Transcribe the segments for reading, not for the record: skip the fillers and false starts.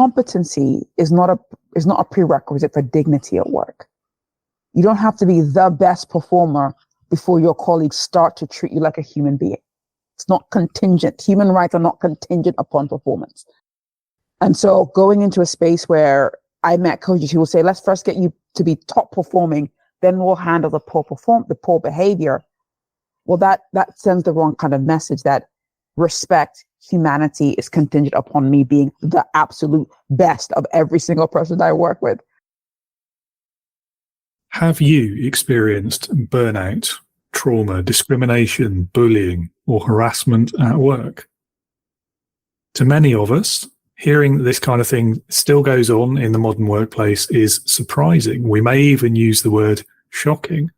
competency is not a prerequisite for dignity at work. You don't have to be the best performer before your colleagues start to treat you like a human being. It's not contingent. Human rights are not contingent upon performance. And so going into a space where I met coaches who will say, let's first get you to be top performing, then we'll handle the poor behavior. Well, that sends the wrong kind of message that respect, humanity is contingent upon me being the absolute best of every single person that I work with. Have you experienced burnout, trauma, discrimination, bullying, or harassment at work? To many of us, hearing that this kind of thing still goes on in the modern workplace is surprising. We may even use the word shocking.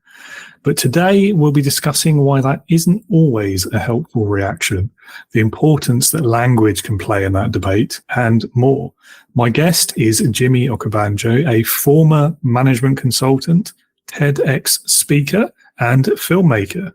But today we'll be discussing why that isn't always a helpful reaction, the importance that language can play in that debate, and more. My guest is Jimi Okubanjo, a former management consultant, TEDx speaker, and filmmaker.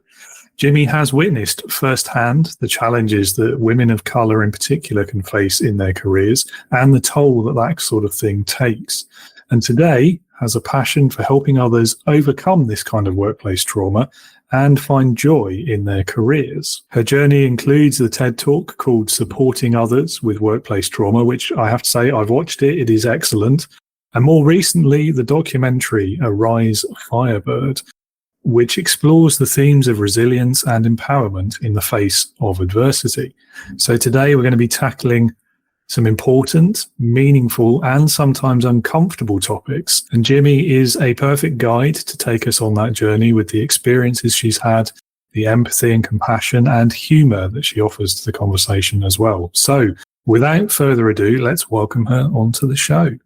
Jimi has witnessed firsthand the challenges that women of colour in particular can face in their careers and the toll that that sort of thing takes. And today has a passion for helping others overcome this kind of workplace trauma and find joy in their careers. Her journey includes the TED Talk called Supporting Others with Workplace Trauma, which I have to say I've watched it. It is excellent. And more recently, the documentary Arise Firebird, which explores the themes of resilience and empowerment in the face of adversity. So today we're going to be tackling some important, meaningful, and sometimes uncomfortable topics. And Jimi is a perfect guide to take us on that journey with the experiences she's had, the empathy and compassion and humour that she offers to the conversation as well. So without further ado, let's welcome her onto the show.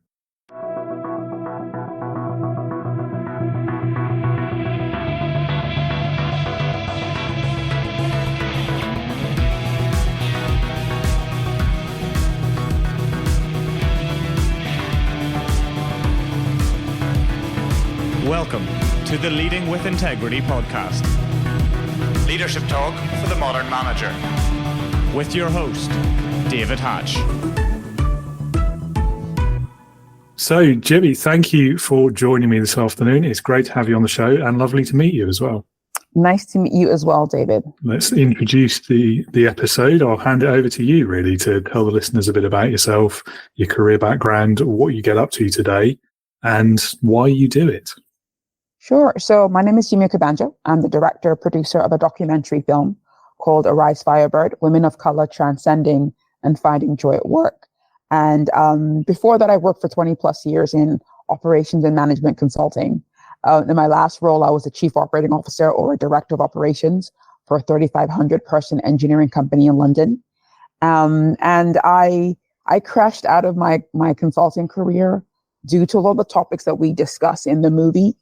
Welcome to the Leading with Integrity podcast. Leadership talk for the modern manager. With your host, David Hatch. So, Jimi, thank you for joining me this afternoon. It's great to have you on the show and lovely to meet you as well. Nice to meet you as well, David. Let's introduce the episode. I'll hand it over to you, really, to tell the listeners a bit about yourself, your career background, what you get up to today, and why you do it. Sure. So my name is Jimi Okubanjo. I'm the director, producer of a documentary film called Arise Firebird, Women of Color Transcending and Finding Joy at Work. And before that, I worked for 20 plus years in operations and management consulting. In my last role, I was a chief operating officer or a director of operations for a 3,500 person engineering company in London. And I crashed out of my consulting career due to a lot of the topics that we discuss in the movie.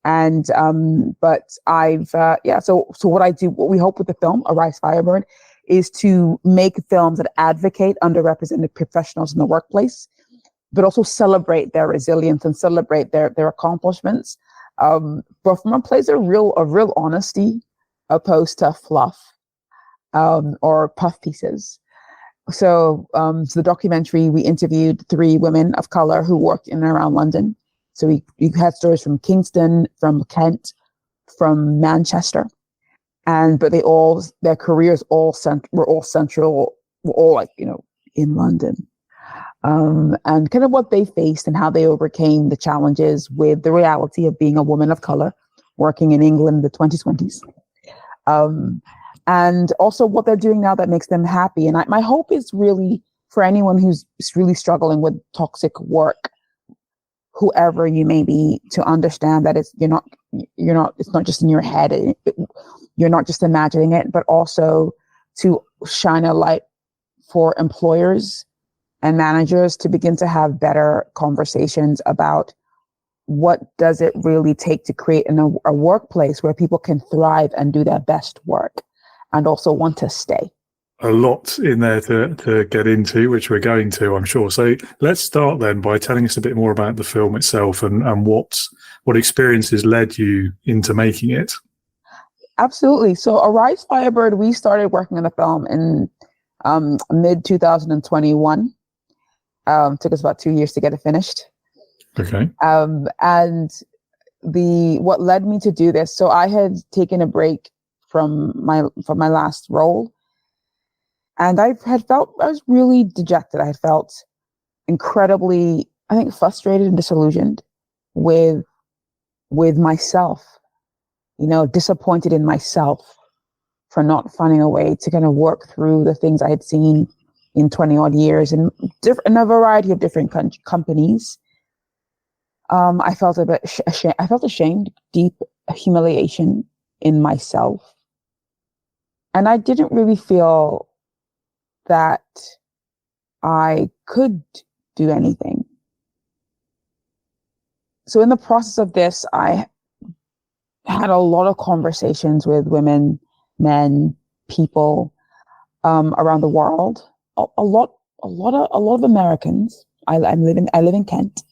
And, but I've, so what I do, what we hope with the film, Arise Firebird, is to make films that advocate underrepresented professionals in the workplace, but also celebrate their resilience and celebrate their accomplishments. But from a place of real honesty, opposed to fluff, or puff pieces. So the documentary, we interviewed 3 women of color who worked in and around London. So we had stories from Kingston, from Kent, from Manchester, but their careers were all central, were all like, in London, and kind of what they faced and how they overcame the challenges with the reality of being a woman of color working in England in the 2020s, and also what they're doing now that makes them happy. And my hope is really for anyone who's really struggling with toxic work, whoever you may be, to understand that it's not just in your head. You're not just imagining it, but also to shine a light for employers and managers to begin to have better conversations about what does it really take to create a workplace where people can thrive and do their best work and also want to stay. A lot in there to get into, which we're going to, I'm sure. So let's start then by telling us a bit more about the film itself and what experiences led you into making it. Absolutely. So Arise Firebird, we started working on the film in mid 2021. Took us about 2 years to get it finished. Okay. And what led me to do this, so I had taken a break from my last role, and I was really dejected. I had felt incredibly, I think, frustrated and disillusioned with myself, disappointed in myself for not finding a way to kind of work through the things I had seen in 20 odd years in a variety of different companies. I felt a bit ashamed. I felt ashamed, deep humiliation in myself. And I didn't really feel that I could do anything. So in the process of this, I had a lot of conversations with women, men, people around the world. A lot of Americans. I live in Kent.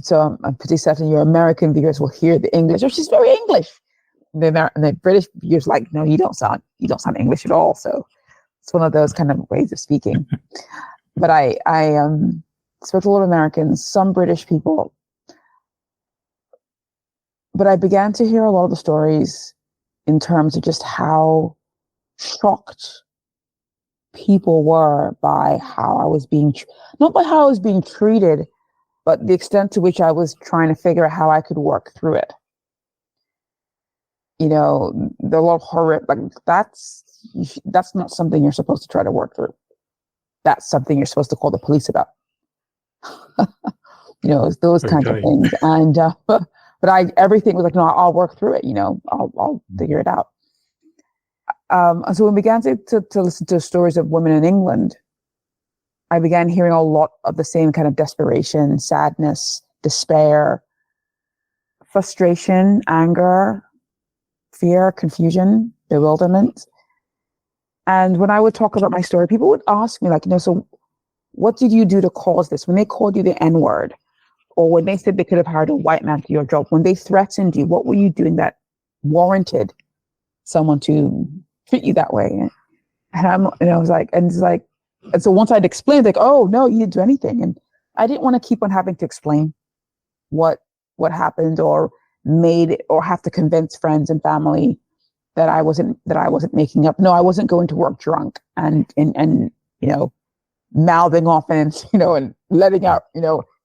So I'm pretty certain your American viewers will hear the English. Oh, she's very English. The British viewers like, no, you don't sound English at all. So it's one of those kind of ways of speaking. But I spoke to a lot of Americans, some British people. But I began to hear a lot of the stories in terms of just how shocked people were by how I was not by how I was being treated, but the extent to which I was trying to figure out how I could work through it. There are a lot of horror, like that's not something you're supposed to try to work through. That's something you're supposed to call the police about. Those kinds of things. And, but everything was like, no, I'll work through it. I'll figure it out. So when we began to listen to stories of women in England, I began hearing a lot of the same kind of desperation, sadness, despair, frustration, anger, fear, confusion, bewilderment. And when I would talk about my story, people would ask me like, so what did you do to cause this? When they called you the N-word, or when they said they could have hired a white man for your job, when they threatened you, what were you doing that warranted someone to treat you that way? And I was like, and so once I'd explained, like, oh no, you didn't do anything. And I didn't want to keep on having to explain what happened or have to convince friends and family that I wasn't making up. No, I wasn't going to work drunk and mouthing off and letting out,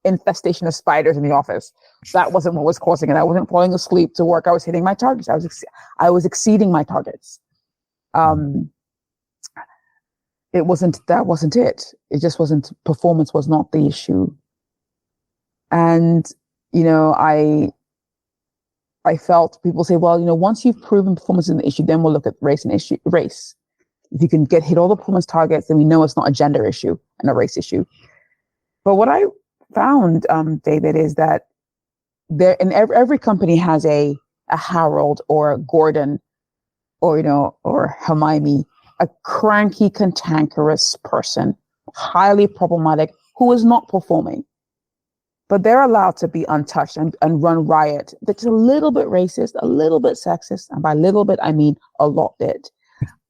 infestation of spiders in the office. That wasn't what was causing it. I wasn't falling asleep to work. I was hitting my targets. I was exceeding my targets. That wasn't it. It just wasn't, performance was not the issue. And, I felt people say, well, once you've proven performance is an issue, then we'll look at race. If you can hit all the performance targets, then we know it's not a gender issue and a race issue. But what I found, David, is that every company has a Harold or a Gordon or Hermione, a cranky, cantankerous person, highly problematic, who is not performing. But they're allowed to be untouched and run riot. That's a little bit racist, a little bit sexist. And by little bit, I mean a lot bit.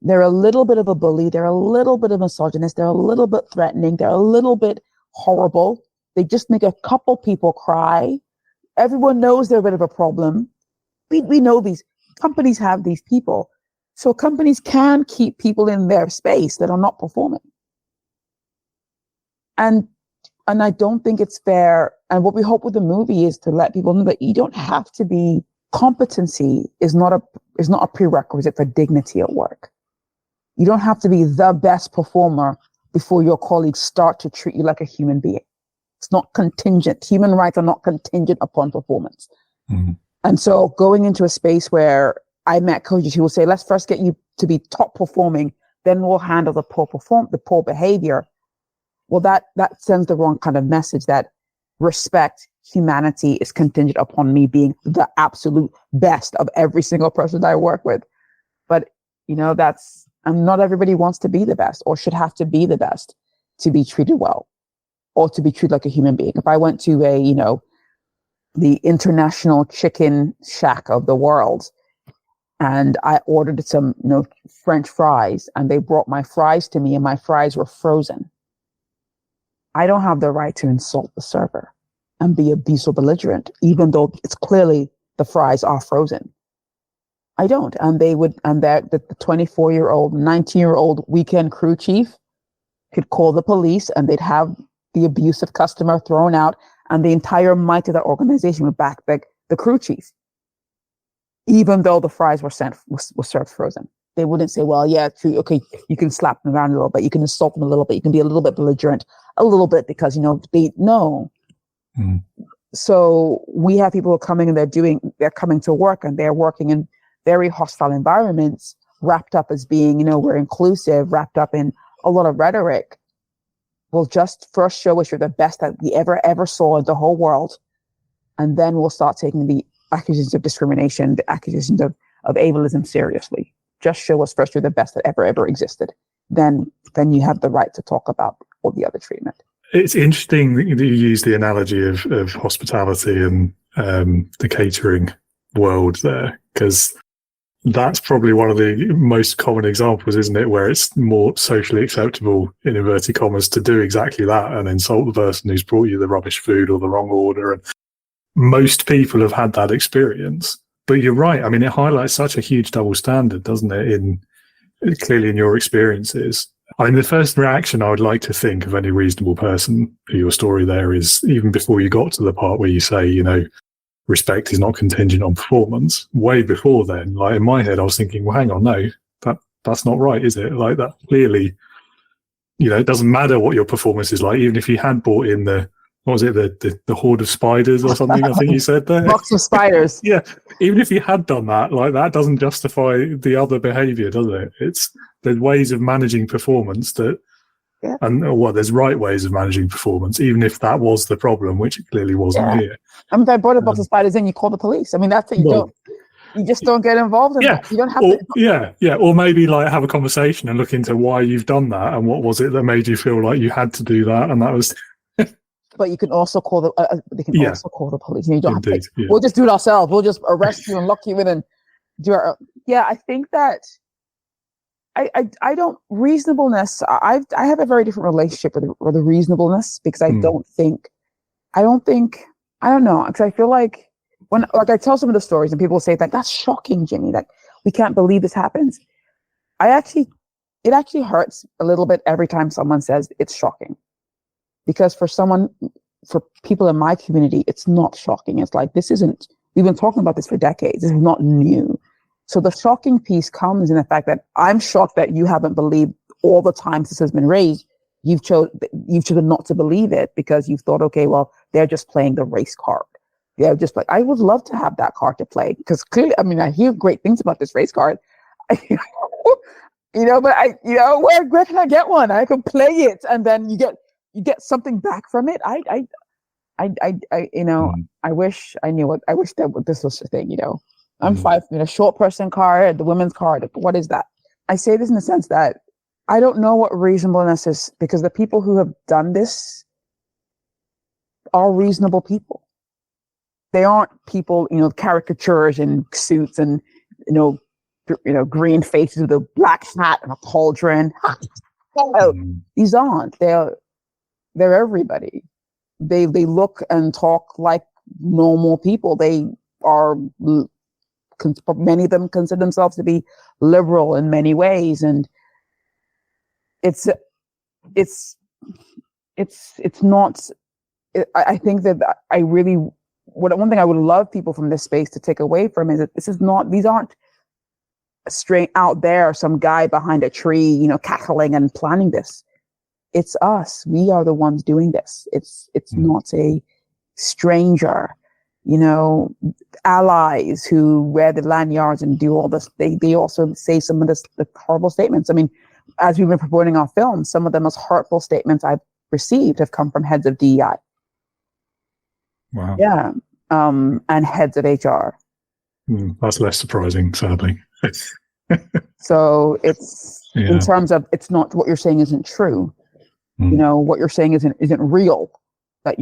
They're a little bit of a bully. They're a little bit of misogynist. They're a little bit threatening. They're a little bit horrible. They just make a couple people cry. Everyone knows they're a bit of a problem. We know these companies have these people. So companies can keep people in their space that are not performing. And I don't think it's fair. And what we hope with the movie is to let people know that you don't have to be, competency is not a prerequisite for dignity at work. You don't have to be the best performer before your colleagues start to treat you like a human being. It's not contingent. Human rights are not contingent upon performance. Mm-hmm. And so going into a space where I met coaches who will say, let's first get you to be top performing, then we'll handle the poor behavior. Well, that sends the wrong kind of message that respect, humanity is contingent upon me being the absolute best of every single person that I work with. But, not everybody wants to be the best or should have to be the best to be treated well or to be treated like a human being. If I went to the international chicken shack of the world and I ordered some, French fries and they brought my fries to me and my fries were frozen, I don't have the right to insult the server and be so belligerent, even though it's clearly the fries are frozen. I don't. And they would, and that the 24-year-old, 19-year-old weekend crew chief could call the police, and they'd have the abusive customer thrown out, and the entire might of that organization would back the crew chief, even though the fries were served frozen. They wouldn't say, well, yeah, true, okay, you can slap them around a little bit, you can insult them a little bit, you can be a little bit belligerent, a little bit, because, you know, they know. Mm. So we have people who are coming, and they're coming to work, and they're working in very hostile environments, wrapped up as being, you know, we're inclusive, wrapped up in a lot of rhetoric. Will just first show us you're the best that we ever saw in the whole world. And then we'll start taking the accusations of discrimination, the accusations of ableism seriously. Just show us first you're the best that ever existed. Then you have the right to talk about all the other treatment. It's interesting that you use the analogy of hospitality and the catering world there, because that's probably one of the most common examples, isn't it, where it's more socially acceptable, in inverted commas, to do exactly that and insult the person who's brought you the rubbish food or the wrong order. And most people have had that experience. But you're right. I mean, it highlights such a huge double standard, doesn't it, clearly in your experiences. I mean, the first reaction I would like to think of any reasonable person for your story there is, even before you got to the part where you say, you know, respect is not contingent on performance. Way before then, like in my head, I was thinking, well, hang on, no, that's not right, is it? Like, that clearly, you know, it doesn't matter what your performance is like, even if you had brought in the horde of spiders or something, I think you said there. Box of spiders. Yeah. Even if you had done that, like, that doesn't justify the other behavior, does it? There's ways of managing performance that, yeah. And there's right ways of managing performance, even if that was the problem, which it clearly wasn't here. I mean, if I brought a box of spiders in, you call the police. I mean, that's it. You just don't get involved in that. You don't have to. Yeah. Or maybe like have a conversation and look into why you've done that and what was it that made you feel like you had to do that, and that was. But you can also call also call the police. You don't Indeed, have to. We'll just do it ourselves. We'll just arrest you and lock you in and do our. Yeah, I think that. I don't reasonableness. I have a very different relationship with the reasonableness, because I don't know, because I feel like when I tell some of the stories and people say that's shocking, Jimmy, like we can't believe this happens. It actually hurts a little bit every time someone says it's shocking, because for people in my community, it's not shocking. It's like, we've been talking about this for decades. This is not new. So the shocking piece comes in the fact that I'm shocked that you haven't believed all the times this has been raised. You've chosen not to believe it because you've thought, okay, well, they're just playing the race card. They're just like, I would love to have that card to play, because clearly, I mean, I hear great things about this race card, but where can I get one? I can play it, and then you get something back from it. I wish I knew I wish that this was a thing, I'm 5 feet, short person card, the women's card. What is that? I say this in the sense that I don't know what reasonableness is, because the people who have done this are reasonable people. They aren't people, caricatures in suits and, green faces with a black hat and a cauldron. These aren't. They're everybody. They look and talk like normal people. They are. Many of them consider themselves to be liberal in many ways, and it's not. I think that one thing I would love people from this space to take away from is that these aren't straight out there, some guy behind a tree, cackling and planning this. It's us. We are the ones doing this. It's not a stranger. Allies who wear the lanyards and do all this. They also say some of the horrible statements. I mean, as we've been promoting our film, some of the most hurtful statements I've received have come from heads of DEI. Wow. Yeah. And heads of HR. That's less surprising, sadly. So it's in terms of, it's not what you're saying isn't true. What you're saying isn't real. That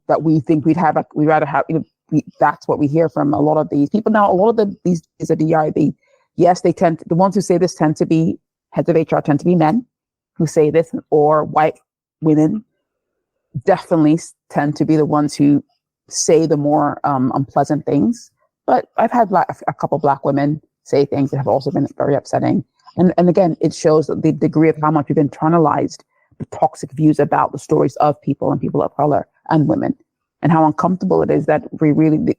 that we think we'd rather have, that's what we hear from a lot of these people. Now, a lot of these is a DI. The ones who say this tend to be heads of HR, tend to be men who say this, or white women definitely tend to be the ones who say the more unpleasant things. But I've had a couple Black women say things that have also been very upsetting. And again, it shows the degree of how much we've internalized the toxic views about the stories of people and people of color and women, and how uncomfortable it is that we really, but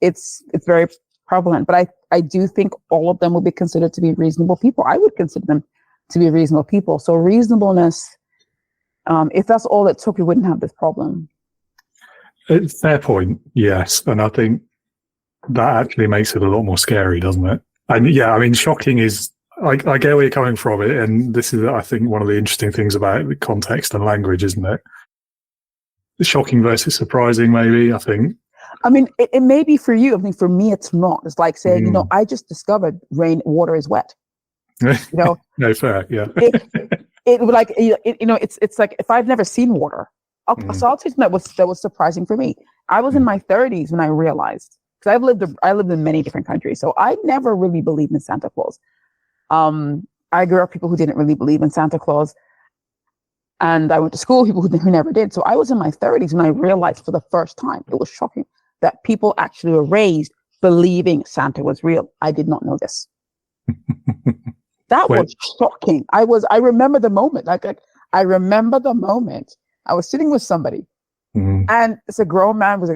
it's very prevalent. But I do think all of them will be considered to be reasonable people. I would consider them to be reasonable people. So reasonableness, if that's all it took, we wouldn't have this problem. Fair point, yes. And I think that actually makes it a lot more scary, doesn't it? And yeah, I mean, shocking is, I get where you're coming from. And this is, I think, one of the interesting things about the context and language, isn't it? Shocking versus surprising, maybe, I think. I mean, it may be for you. I mean, for me, it's not. It's like saying, I just discovered water is wet. No, fair, yeah. it would like, it's like, if I've never seen water, so I'll tell you that was surprising for me. I was in my 30s when I realized, because I lived in many different countries, so I never really believed in Santa Claus. I grew up people who didn't really believe in Santa Claus, and I went to school with people who never did. So I was in my 30s when I realized for the first time, it was shocking that people actually were raised believing Santa was real. I did not know this. That was shocking. I remember the moment. I remember the moment. I was sitting with somebody, and it's a grown man was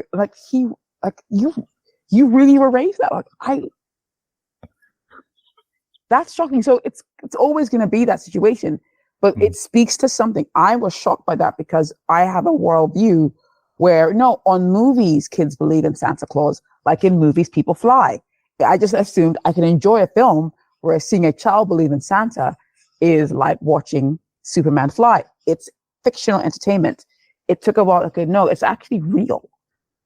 you really were raised that that's shocking. So it's always going to be that situation, but it speaks to something. I was shocked by that because I have a worldview where on movies kids believe in Santa Claus, like in movies people fly. I just assumed I can enjoy a film where seeing a child believe in Santa is like watching Superman fly. It's fictional entertainment. It took a while. Okay, no, it's actually real.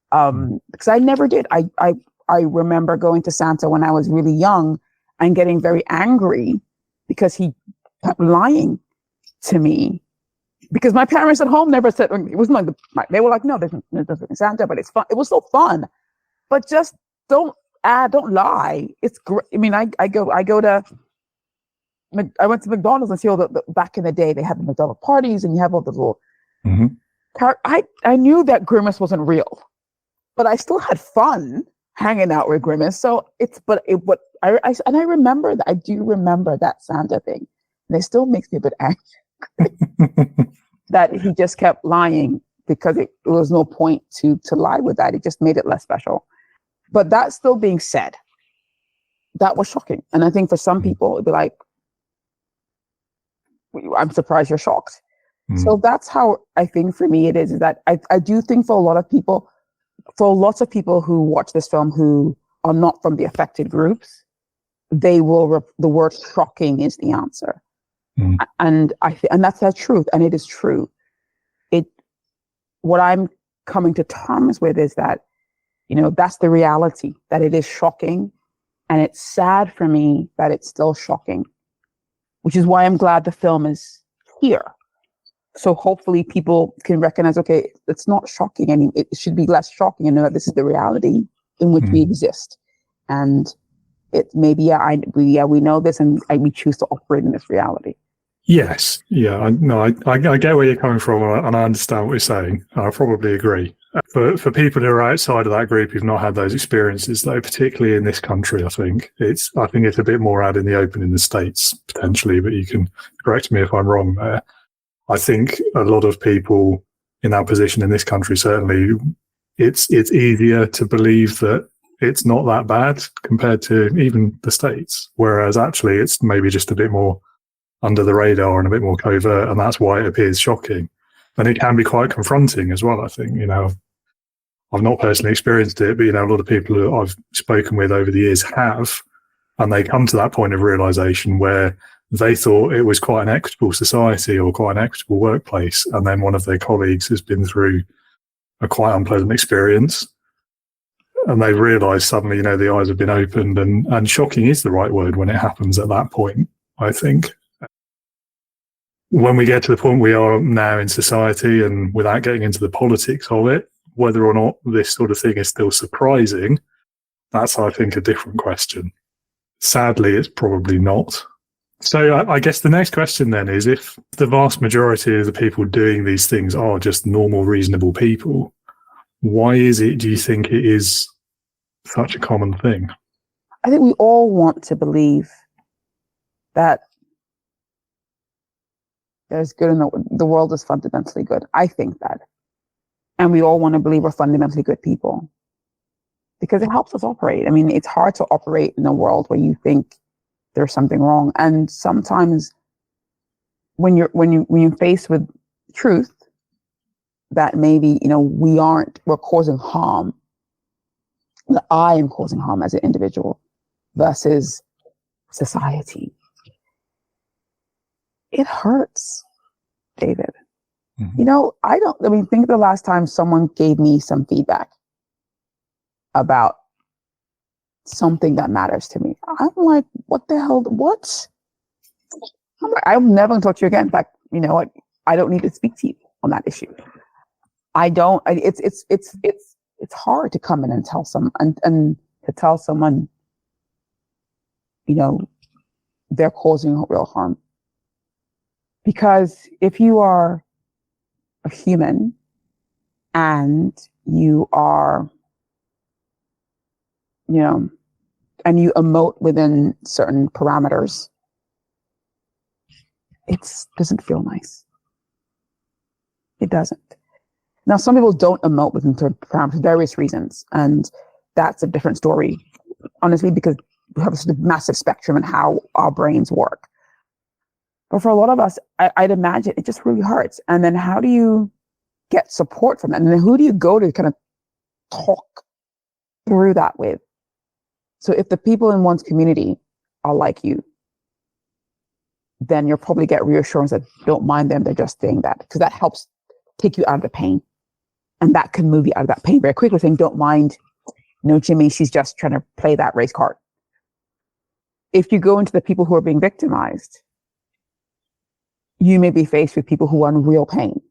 Because I never did. I remember going to Santa when I was really young and getting very angry because he kept lying to me. Because my parents at home never said, it wasn't like, they were like, no, there's Santa, but it's fun. It was so fun. But just don't lie. It's great. I mean, I went to McDonald's and see all the back in the day, they had the McDonald's parties and you have all the little, I knew that Grimace wasn't real, but I still had fun hanging out with Grimace. So I remember that. I do remember that Santa thing. And it still makes me a bit angry that he just kept lying because there was no point to lie with that. It just made it less special. But that still being said, that was shocking. And I think for some people, it'd be like, I'm surprised you're shocked. So that's how I think for me it is that I do think for lots of people who watch this film who are not from the affected groups, they will, the word shocking is the answer. And that's the truth. And it is true. What I'm coming to terms with is that, that's the reality, that it is shocking. And it's sad for me that it's still shocking, which is why I'm glad the film is here. So hopefully people can recognize, okay, it's not shocking anymore. It should be less shocking and know that this is the reality in which we exist. And it maybe, we know this and we choose to operate in this reality. Yes. Yeah. I get where you're coming from and I understand what you're saying. I probably agree. For people who are outside of that group who've not had those experiences, though, particularly in this country, I think it's a bit more out in the open in the States, potentially, but you can correct me if I'm wrong there. I think a lot of people in that position in this country, certainly, it's easier to believe that it's not that bad compared to even the States, whereas actually it's maybe just a bit more under the radar and a bit more covert, and that's why it appears shocking. And it can be quite confronting as well, I think. I've not personally experienced it, but, a lot of people who I've spoken with over the years have, and they come to that point of realization where they thought it was quite an equitable society or quite an equitable workplace, and then one of their colleagues has been through a quite unpleasant experience, and they realise suddenly, the eyes have been opened, and shocking is the right word when it happens at that point, I think. When we get to the point we are now in society, and without getting into the politics of it, whether or not this sort of thing is still surprising, that's, I think, a different question. Sadly, it's probably not. So I guess the next question then is, if the vast majority of the people doing these things are just normal, reasonable people, why is it, do you think, it is such a common thing? I think we all want to believe that there's good in the world is fundamentally good. I think that. And we all want to believe we're fundamentally good people because it helps us operate. I mean, it's hard to operate in a world where you think there's something wrong. And sometimes when you're faced with truth that maybe, we're causing harm, that I am causing harm as an individual versus society. It hurts, David. Mm-hmm. Think of the last time someone gave me some feedback about something that matters to me. I'm like, what the hell? What? I'm never going to talk to you again. In fact, you know what? I don't need to speak to you on that issue. It's hard to come in and tell someone and to tell someone, they're causing real harm. Because if you are a human and you are, and you emote within certain parameters, it doesn't feel nice. It doesn't. Now, some people don't emote within certain parameters for various reasons, and that's a different story, honestly, because we have a massive spectrum in how our brains work. But for a lot of us, I'd imagine it just really hurts. And then how do you get support from that? And then who do you go to kind of talk through that with? So if the people in one's community are like you, then you'll probably get reassurance that don't mind them, they're just saying that, because that helps take you out of the pain. And that can move you out of that pain very quickly, saying, don't mind, Jimmy, she's just trying to play that race card. If you go into the people who are being victimized, you may be faced with people who are in real pain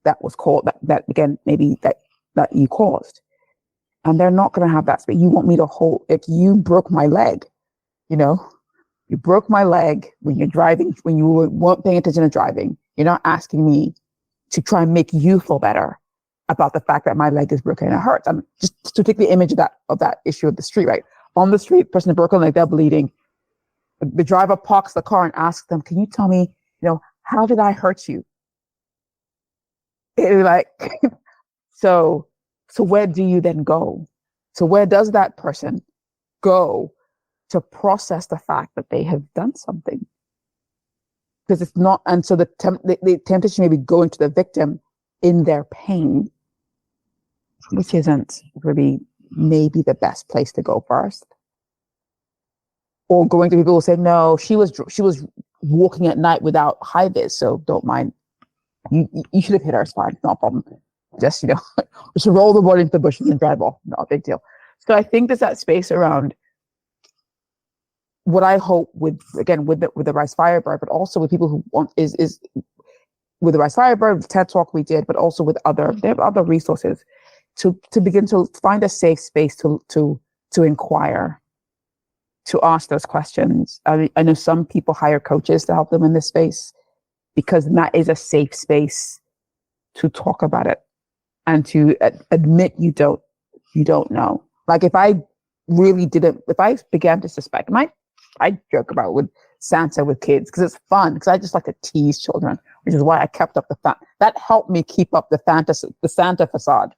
that was caused, that again, maybe that you caused. And they're not going to have that space. You want me to hold, if you broke my leg, you broke my leg when you're driving, when you weren't paying attention to driving, you're not asking me to try and make you feel better about the fact that my leg is broken and it hurts. I'm just to take the image of that issue of the street, right? On the street, person is broken leg, they're bleeding. The driver parks the car and asks them, can you tell me, how did I hurt you? It's like, so where do you then go? So where does that person go to process the fact that they have done something? Because it's not, and so the temptation may be going to the victim in their pain, which isn't really maybe the best place to go first. Or going to people who say, no, she was walking at night without high vis, so don't mind. You should have hit her, it's fine, no problem. Just, just roll the board into the bushes and drive off, not a big deal. So I think there's that space around what I hope with the Rise Firebird, but also with people who want is with the Rise Firebird, with TED Talk we did, but also with they have other resources to begin to find a safe space to inquire, to ask those questions. I know some people hire coaches to help them in this space because that is a safe space to talk about it and to admit you don't know. Like if I began to suspect, I joke about with Santa with kids because it's fun, because I just like to tease children, which is why I kept up that helped me keep up the Santa facade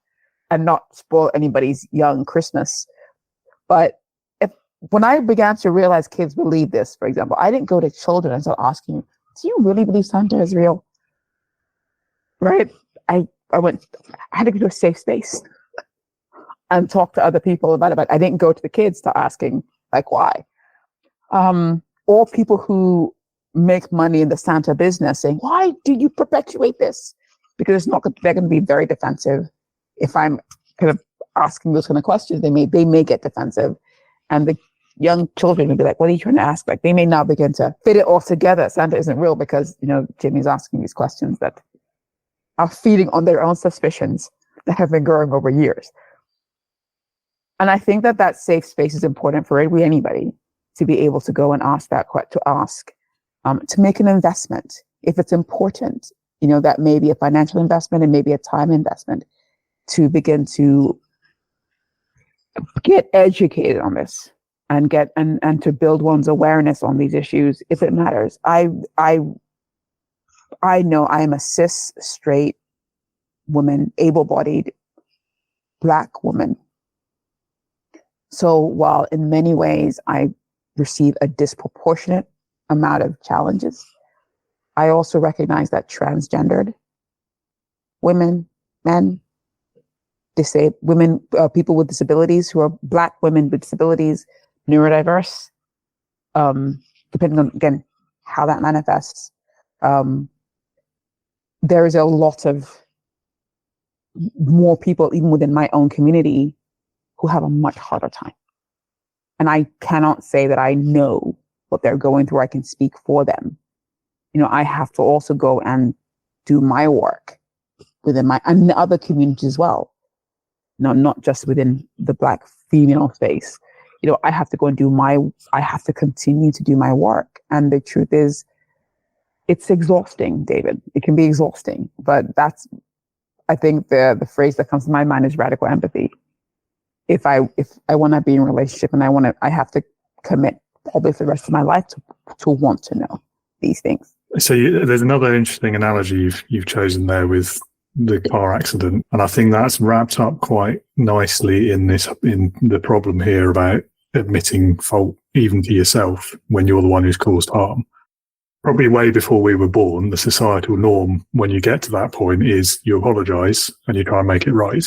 and not spoil anybody's young Christmas. But when I began to realize kids believe this, for example, I didn't go to children and start asking, do you really believe Santa is real? Right? I had to go to a safe space and talk to other people about it. But I didn't go to the kids to asking, like, why? Or people who make money in the Santa business saying, why do you perpetuate this? Because they're going to be very defensive. If I'm kind of asking those kind of questions, they may get defensive. And the young children will be like, what are you trying to ask? Like, they may now begin to fit it all together. Santa isn't real because, Jimmy's asking these questions that are feeding on their own suspicions that have been growing over years. And I think that safe space is important for anybody to be able to go and ask to make an investment. If it's important, you know, that may be a financial investment and maybe a time investment to begin to get educated on this and get and to build one's awareness on these issues if it matters. I know I am a cis, straight woman, able-bodied Black woman. So while in many ways I receive a disproportionate amount of challenges, I also recognize that transgendered women, men, women, people with disabilities who are Black women with disabilities, neurodiverse, depending on, again, how that manifests, there is a lot of more people, even within my own community, who have a much harder time. And I cannot say that I know what they're going through. I can speak for them. You know, I have to also go and do my work within my, and the other communities as well. No, not just within the Black female space. You know, I have to go and I have to continue to do my work. And the truth is, it's exhausting, David. It can be exhausting, but that's, I think the phrase that comes to my mind is radical empathy. If I want to be in a relationship and I have to commit probably for the rest of my life to want to know these things. So there's another interesting analogy you've chosen there with the car accident, and I think that's wrapped up quite nicely in the problem here about admitting fault even to yourself when you're the one who's caused harm. Probably way before we were born, the societal norm when you get to that point is you apologise and you try and make it right.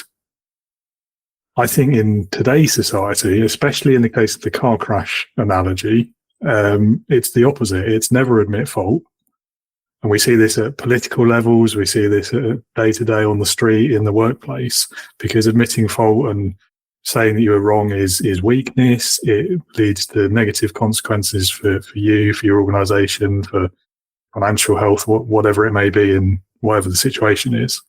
I think in today's society, especially in the case of the car crash analogy, it's the opposite. It's never admit fault. And we see this at political levels. We see this day to day on the street, in the workplace, because admitting fault and saying that you were wrong is weakness. It leads to negative consequences for you, for your organisation, for financial health, whatever it may be, and whatever the situation is.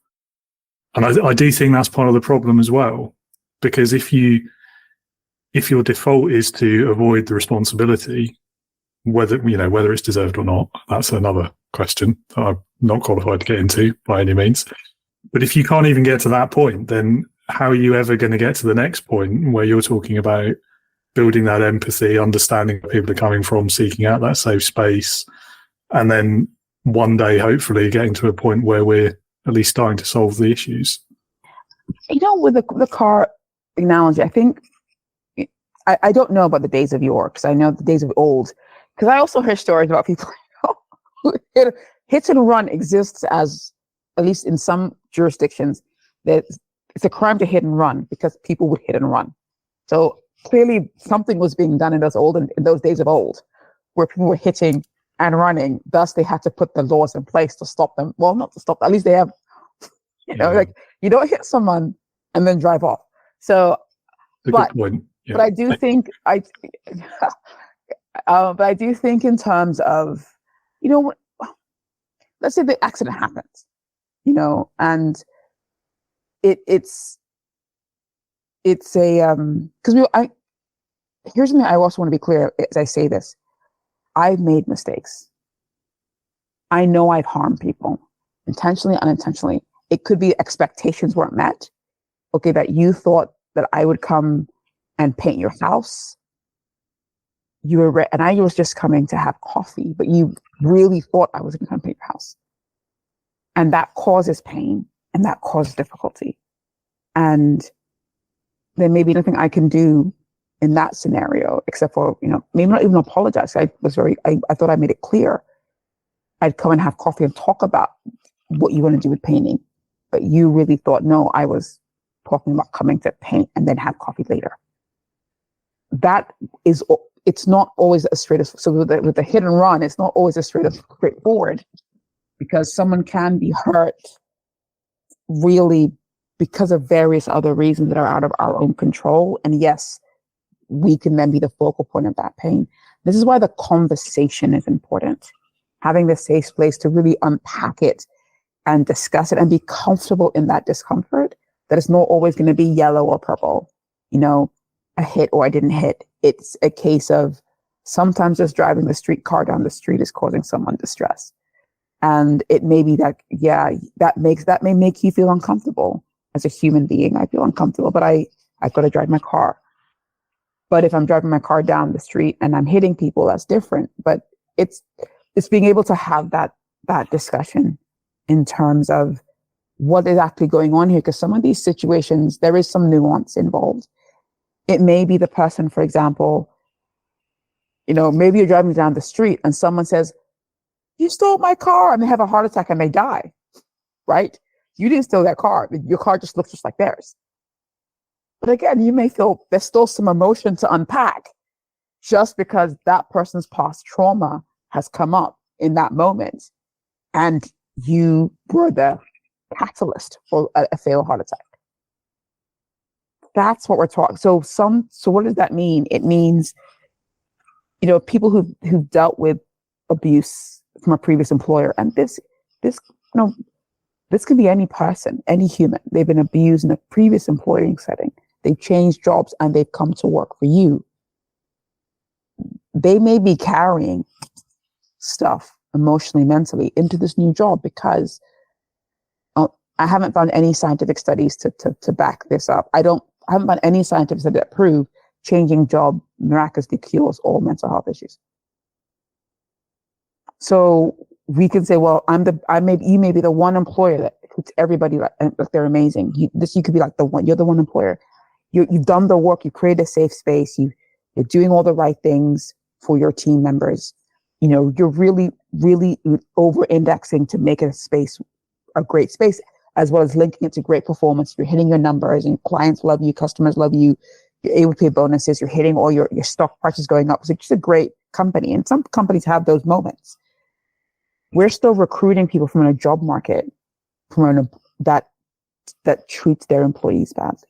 And I do think that's part of the problem as well, because if your default is to avoid the responsibility, whether it's deserved or not, that's another question that I'm not qualified to get into by any means. But if you can't even get to that point, then how are you ever going to get to the next point where you're talking about building that empathy, understanding where people are coming from, seeking out that safe space, and then one day, hopefully, getting to a point where we're at least starting to solve the issues? You know, with the car analogy, I think, I don't know about the days of yore, because I know the days of old, because I also hear stories about people who hit and run exists as, at least in some jurisdictions, that it's a crime to hit and run because people would hit and run. So clearly something was being done in those days of old, where people were hitting and running. Thus, they had to put the laws in place to stop them. Well, not to stop, at least they have, like, you don't hit someone and then drive off. So, but I do think but I do think in terms of, you know, let's say the accident happens, you know, and it's a because here's something I also want to be clear as I say this. I've made mistakes. I know I've harmed people, intentionally, unintentionally. It could be expectations weren't met. Okay, that you thought that I would come and paint your house. And I was just coming to have coffee, but you really thought I was going to come paint your house. And that causes pain and that causes difficulty. And there may be nothing I can do in that scenario, except for, you know, maybe not even apologize. I thought I made it clear. I'd come and have coffee and talk about what you want to do with painting. But you really thought, no, I was talking about coming to paint and then have coffee later. It's not always as straight as, so with the hit and run, it's not always as straightforward, because someone can be hurt really because of various other reasons that are out of our own control. And yes, we can then be the focal point of that pain. This is why the conversation is important. Having the safe place to really unpack it and discuss it and be comfortable in that discomfort, that it's not always going to be yellow or purple, you know, a hit or I didn't hit. It's a case of Sometimes just driving the streetcar down the street is causing someone distress. And it may be that, that may make you feel uncomfortable. As a human being, I feel uncomfortable, but I've got to drive my car. But if I'm driving my car down the street and I'm hitting people, that's different. But it's being able to have that discussion in terms of what is actually going on here. Because some of these situations, there is some nuance involved. It may be the person, for example, maybe you're driving down the street and someone says, "You stole my car," and they have a heart attack and they die, right? You didn't steal that car. Your car just looks just like theirs. But again, you may feel there's still some emotion to unpack just because that person's past trauma has come up in that moment. And you were the catalyst for a fatal heart attack. That's what we're talking. So what does that mean? It means, people who've dealt with abuse from a previous employer, and this can be any person, any human. They've been abused in a previous employing setting. They've changed jobs and they've come to work for you. They may be carrying stuff emotionally, mentally into this new job because I haven't found any scientific studies to back this up. I haven't found any scientific studies that prove changing job miraculously cures all mental health issues. So we can say, well, you may be the one employer that puts everybody like they're amazing. You could be like you're the one employer. You've done the work. You created a safe space. You're doing all the right things for your team members. You're really, really over-indexing to make a space a great space, as well as linking it to great performance. You're hitting your numbers, and clients love you, customers love you. You're able to pay bonuses. You're hitting all your stock prices going up. It's just a great company, and some companies have those moments. We're still recruiting people from a job market that treats their employees badly.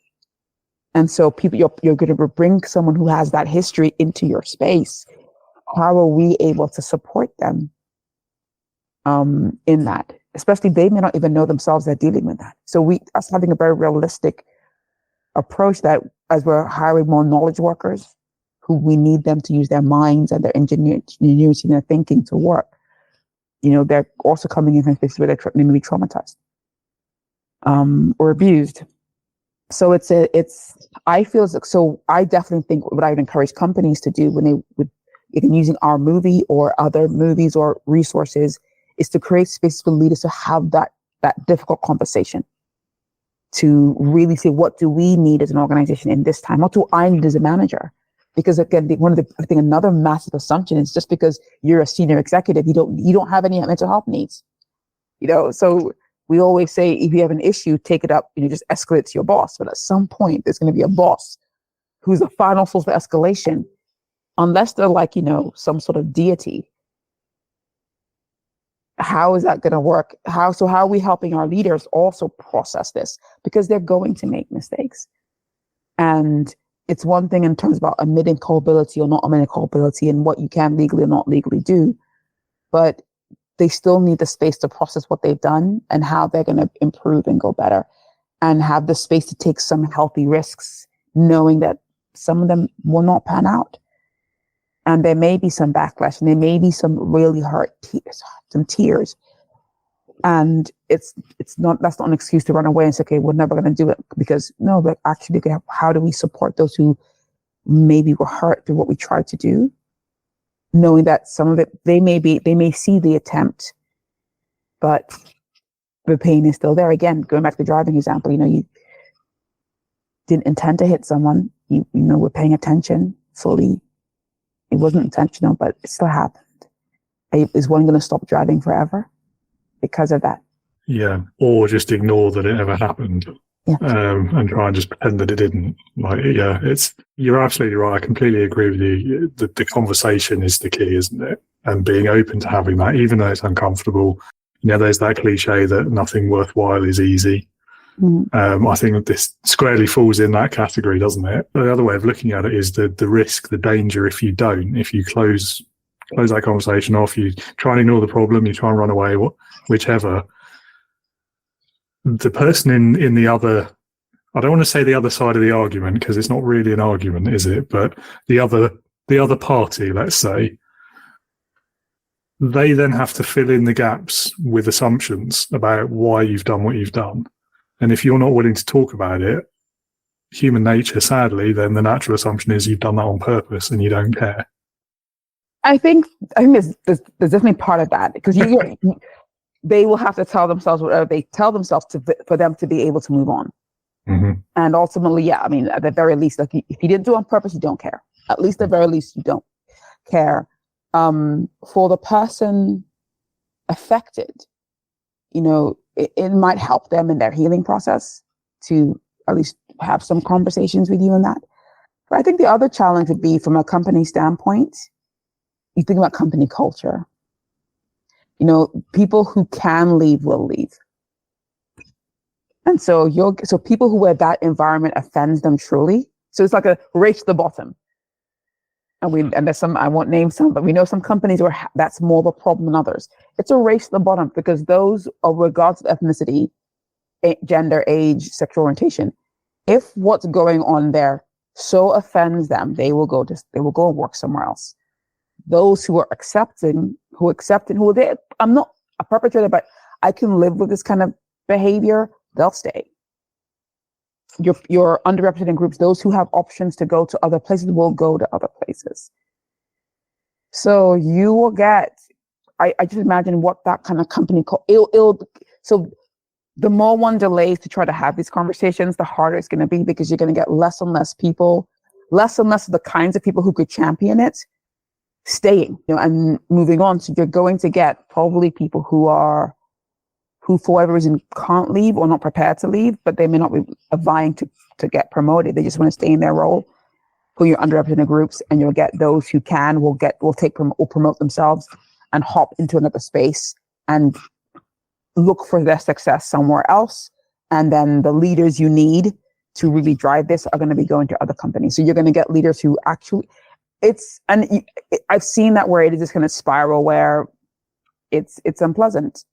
And so you're going to bring someone who has that history into your space. How are we able to support them in that? Especially they may not even know themselves they're dealing with that. So us having a very realistic approach that as we're hiring more knowledge workers, who we need them to use their minds and their ingenuity and their thinking to work. They're also coming in from spaces where they may be traumatized or abused. So I definitely think what I would encourage companies to do when they would, even using our movie or other movies or resources, is to create spaces for leaders to have that difficult conversation, to really say, what do we need as an organization in this time? What do I need as a manager? Because again, I think another massive assumption is just because you're a senior executive, you don't have any mental health needs. So we always say, if you have an issue, take it up, just escalate to your boss. But at some point, there's going to be a boss who's the final source of escalation, unless they're like, some sort of deity. How is that going to work? How are we helping our leaders also process this? Because they're going to make mistakes. And it's one thing in terms about admitting culpability or not admitting culpability and what you can legally or not legally do, but they still need the space to process what they've done and how they're going to improve and go better, and have the space to take some healthy risks, knowing that some of them will not pan out. And there may be some backlash, and there may be some really hurt tears. And that's not an excuse to run away and say, okay, we're never going to do it. Because no, but actually, how do we support those who maybe were hurt through what we tried to do? Knowing that some of it, they may see the attempt, but the pain is still there. Again, going back to the driving example, you didn't intend to hit someone. We're paying attention fully. It wasn't intentional, but it still happened. Is one going to stop driving forever because of that? Yeah, or just ignore that it ever happened. Yeah. And try and just pretend that it didn't. You're absolutely right. I completely agree with you. The conversation is the key, isn't it? And being open to having that, even though it's uncomfortable. There's that cliche that nothing worthwhile is easy. Mm-hmm. I think that this squarely falls in that category, doesn't it? The other way of looking at it is the risk, the danger if you close that conversation off, you try and ignore the problem, you try and run away, whichever. The person in the other, I don't want to say the other side of the argument, because it's not really an argument, is it? But the other the other party, let's say, they then have to fill in the gaps with assumptions about why you've done what you've done. And if you're not willing to talk about it, human nature, sadly, then the natural assumption is you've done that on purpose and you don't care. I think there's definitely part of that, because they will have to tell themselves whatever they tell themselves for them to be able to move on. Mm-hmm. And ultimately, at the very least, like, if you didn't do it on purpose, you don't care. At least at the very least, you don't care. For the person affected, it might help them in their healing process to at least have some conversations with you on that. But I think the other challenge would be from a company standpoint. You think about company culture. People who can leave will leave. And so people who where that environment offends them truly. So it's like a race to the bottom. And there's some, I won't name some, but we know some companies where that's more of a problem than others. It's a race to the bottom because those are regardless of ethnicity, gender, age, sexual orientation. If what's going on there so offends them, they will go and work somewhere else. Those who are I'm not a perpetrator, but I can live with this kind of behavior, they'll stay. Your underrepresented groups, those who have options to go to other places, will go to other places. So you will get, I just imagine what that kind of company, so the more one delays to try to have these conversations, the harder it's going to be, because you're going to get less and less people, less and less of the kinds of people who could champion it staying, and moving on. So you're going to get probably people who for whatever reason can't leave or not prepared to leave, but they may not be vying to get promoted. They just want to stay in their role. For your underrepresented groups, and you'll get those who can will promote themselves and hop into another space and look for their success somewhere else. And then the leaders you need to really drive this are going to be going to other companies. So you're going to get leaders who actually, I've seen that where it is just going to spiral where it's unpleasant.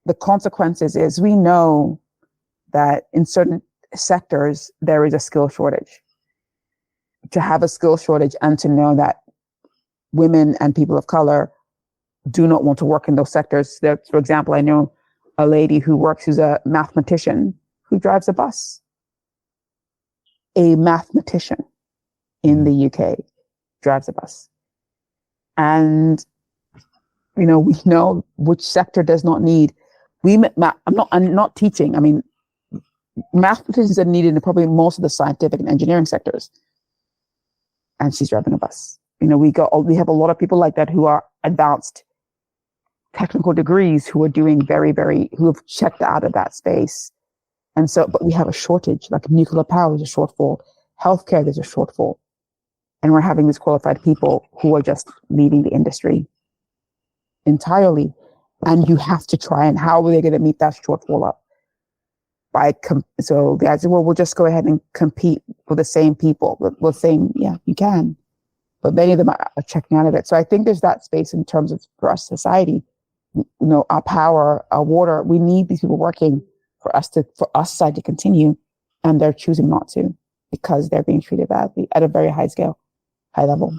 The consequences is we know that in certain sectors, there is a skill shortage. To have a skill shortage and to know that women and people of color do not want to work in those sectors. For example, I know a lady who's a mathematician who drives a bus. A mathematician in the UK drives a bus. And, we know which sector does not need. I'm not teaching. I mean, mathematicians are needed in probably most of the scientific and engineering sectors. And she's driving a bus. We have a lot of people like that who are advanced technical degrees who are doing who have checked out of that space. And so, but we have a shortage, like nuclear power is a shortfall. Healthcare, there's a shortfall. And we're having these qualified people who are just leaving the industry entirely. And you have to try, and how are they going to meet that shortfall up? So the idea, well, we'll just go ahead and compete for the same people. Yeah, you can. But many of them are checking out of it. So I think there's that space in terms of, for us society, our power, our water, we need these people working for us society to continue. And they're choosing not to because they're being treated badly at a very high level.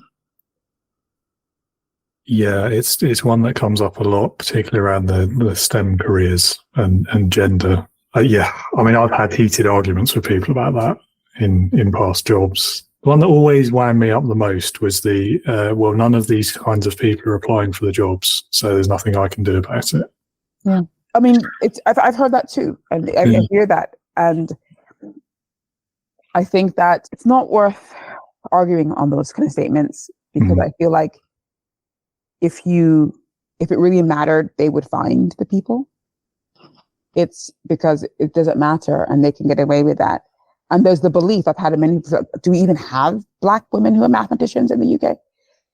Yeah, it's one that comes up a lot, particularly around the STEM careers and gender. Yeah, I mean, I've had heated arguments with people about that in past jobs. The one that always wound me up the most was none of these kinds of people are applying for the jobs, so there's nothing I can do about it. Yeah, I mean, I've heard that too, and I hear that, and I think that it's not worth arguing on those kind of statements, because I feel like if it really mattered, they would find the people. It's because it doesn't matter and they can get away with that. And there's the belief I've had many, do we even have Black women who are mathematicians in the UK?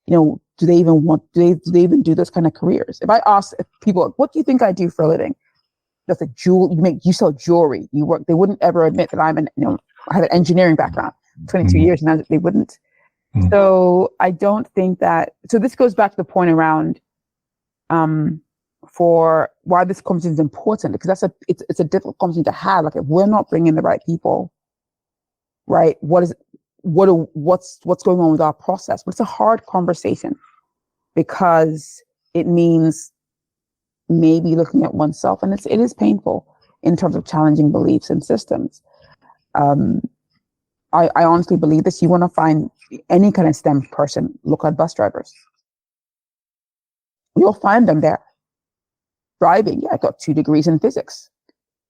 Do they even do those kind of careers? If I ask people, what do you think I do for a living? That's you sell jewelry, you work, they wouldn't ever admit that I have an engineering background, 22 years, and they wouldn't. So I don't think that, so this goes back to the point around, for why this conversation is important, because it's a difficult conversation to have. Like, if we're not bringing the right people, right, what's going on with our process? But it's a hard conversation because it means maybe looking at oneself, and it is painful in terms of challenging beliefs and systems. I honestly believe this. You want to find any kind of STEM person, look at bus drivers. You'll find them there driving. Yeah, I got 2 degrees in physics,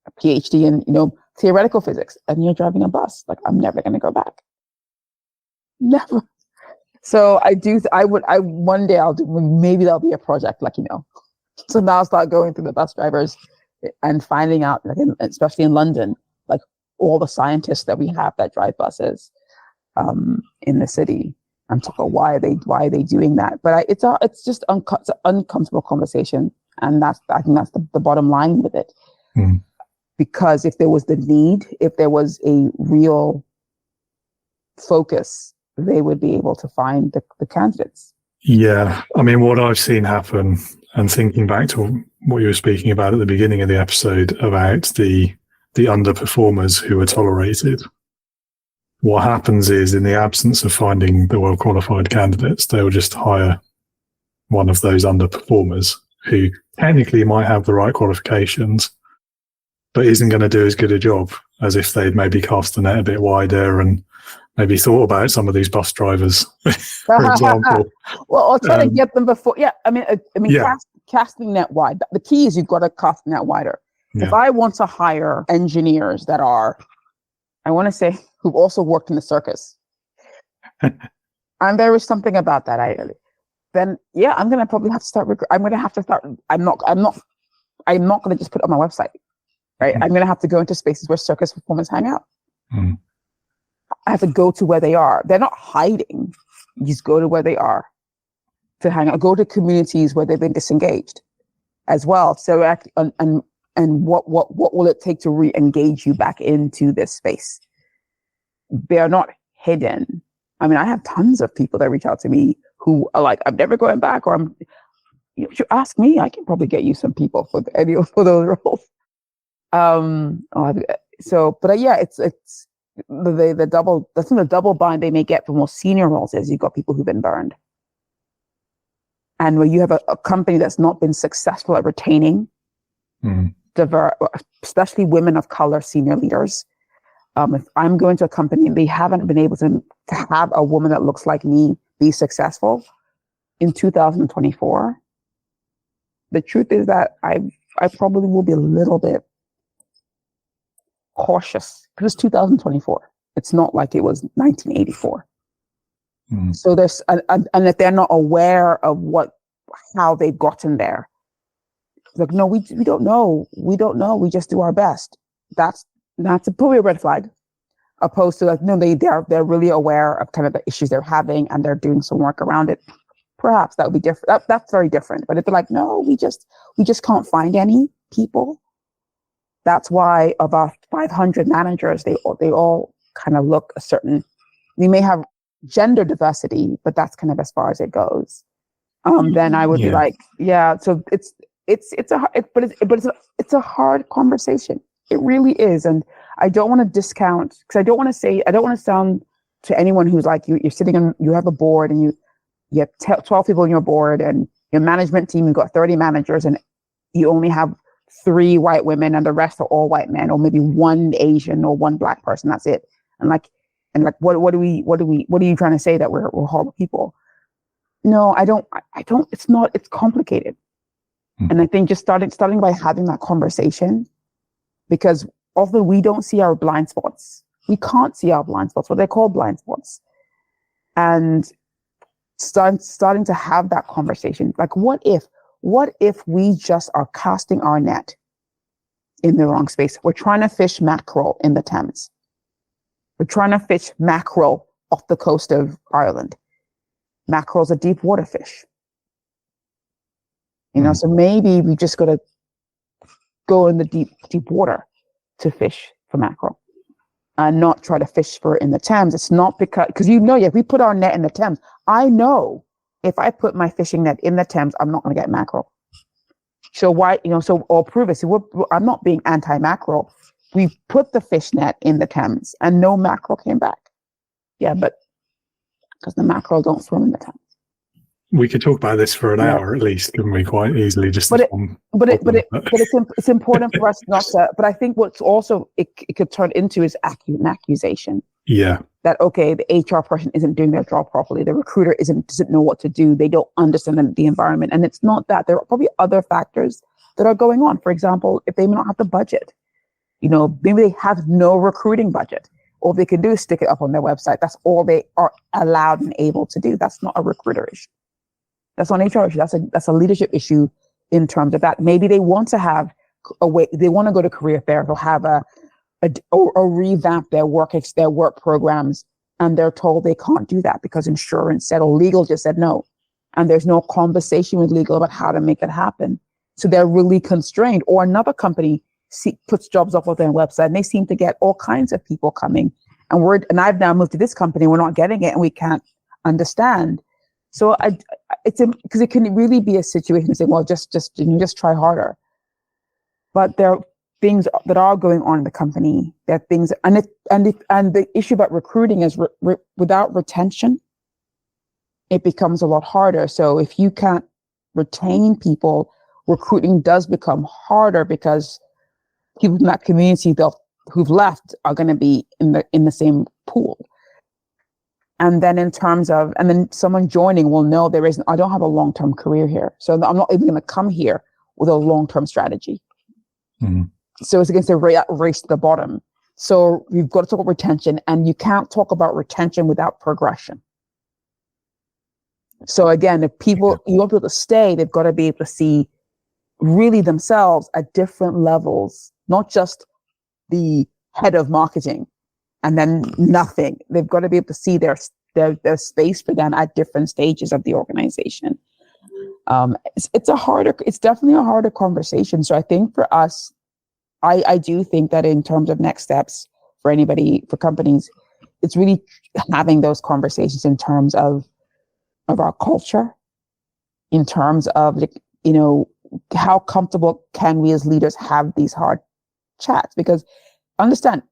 a PhD in, theoretical physics, and you're driving a bus. Like, I'm never going to go back. Never. So one day I'll do, maybe there'll be a project, So now I'll start going through the bus drivers and finding out, especially in London, like all the scientists that we have that drive buses in the city, and talk about why are they doing that. But it's just an uncomfortable conversation, and I think that's the bottom line with it. Mm. Because if there was the need, if there was a real focus, they would be able to find the candidates. Yeah, I mean, what I've seen happen, and thinking back to what you were speaking about at the beginning of the episode about the underperformers who are tolerated, what happens is, in the absence of finding the well-qualified candidates, they will just hire one of those underperformers who technically might have the right qualifications, but isn't going to do as good a job as if they'd maybe cast the net a bit wider and maybe thought about some of these bus drivers, for example. Well, I'll try to get them before. Yeah, casting net wide. The key is you've got to cast net wider. Yeah. If I want to hire engineers that are, I want to say, who've also worked in the circus, and there is something about that, then yeah, I'm going to probably have to start. I'm going to have to start. I'm not going to just put it on my website, right? Mm. I'm going to have to go into spaces where circus performers hang out. Mm. I have to go to where they are. They're not hiding. You just go to where they are to hang out. Go to communities where they've been disengaged as well. So, and what will it take to re-engage you back into this space? They're not hidden. I mean, I have tons of people that reach out to me who are like, I'm never going back, or if you ask me, I can probably get you some people for those roles. It's the double bind they may get for more senior roles is you've got people who've been burned. And where you have a company that's not been successful at retaining especially women of color senior leaders. If I'm going to a company and they haven't been able to have a woman that looks like me be successful in 2024, the truth is that I probably will be a little bit cautious, because it's 2024. It's not like it was 1984. Mm. So there's, and if they're not aware of how they've gotten there, like, no, we don't know. We don't know. We just do our best. That's probably a red flag, opposed to like, no, they're really aware of kind of the issues they're having and they're doing some work around it. Perhaps that would be different. That's very different. But if they're like, no, we just can't find any people. That's why of our 500 managers, they all kind of look a certain. We may have gender diversity, but that's kind of as far as it goes. Then I would be like, yeah. So it's a hard conversation. It really is, and I don't want to discount, because I don't want to sound to anyone who's like you're sitting and you have a board and you have 12 people in your board and your management team, you've got 30 managers and you only have 3 white women and the rest are all white men, or maybe 1 Asian or 1 black person. That's it. And what are you trying to say, that we're horrible people? No, I don't. It's complicated. Mm-hmm. And I think just starting by having that conversation, because often we don't see our blind spots. We can't see our blind spots, what they're called blind spots. And starting to have that conversation, like, what if we just are casting our net in the wrong space? We're trying to fish mackerel in the Thames. We're trying to fish mackerel off the coast of Ireland. Mackerel's a deep water fish. So maybe we just got to go in the deep water to fish for mackerel and not try to fish for it in the Thames. It's not because if we put our net in the Thames, I know if I put my fishing net in the Thames, I'm not going to get mackerel. So why, I'll prove it. So I'm not being anti-mackerel. We put the fish net in the Thames and no mackerel came back. Yeah, but because the mackerel don't swim in the Thames. We could talk about this for an hour at least, couldn't we? Quite easily. Just it's important for us not to. But I think what's also it could turn into is an accusation. Yeah. That okay, the HR person isn't doing their job properly. The recruiter doesn't know what to do. They don't understand the environment, and it's not that. There are probably other factors that are going on. For example, if they may not have the budget, maybe they have no recruiting budget. All they can do is stick it up on their website. That's all they are allowed and able to do. That's not a recruiter issue. That's not an HR issue. That's a leadership issue in terms of that. Maybe they want to have a way. They want to go to career fairs or have or revamp their work programs, and they're told they can't do that because insurance said or legal just said no, and there's no conversation with legal about how to make it happen. So they're really constrained. Or another company puts jobs up on their website, and they seem to get all kinds of people coming. And I've now moved to this company. We're not getting it, and we can't understand. So it's because it can really be a situation saying, well, just try harder. But there are things that are going on in the company. There are things, and the issue about recruiting is without retention, it becomes a lot harder. So if you can't retain people, recruiting does become harder because people in that community who've left are going to be in the same pool. And then then someone joining will know I don't have a long-term career here. So I'm not even going to come here with a long-term strategy. Mm-hmm. So it's against a race to the bottom. So you've got to talk about retention, and you can't talk about retention without progression. So again, if you want people to stay, they've got to be able to see really themselves at different levels, not just the head of marketing and then nothing. They've got to be able to see their space for them at different stages of the organization. It's definitely a harder conversation. So I think for us, I do think that in terms of next steps for companies, it's really having those conversations in terms of our culture, in terms of how comfortable can we as leaders have these hard chats? Because understand,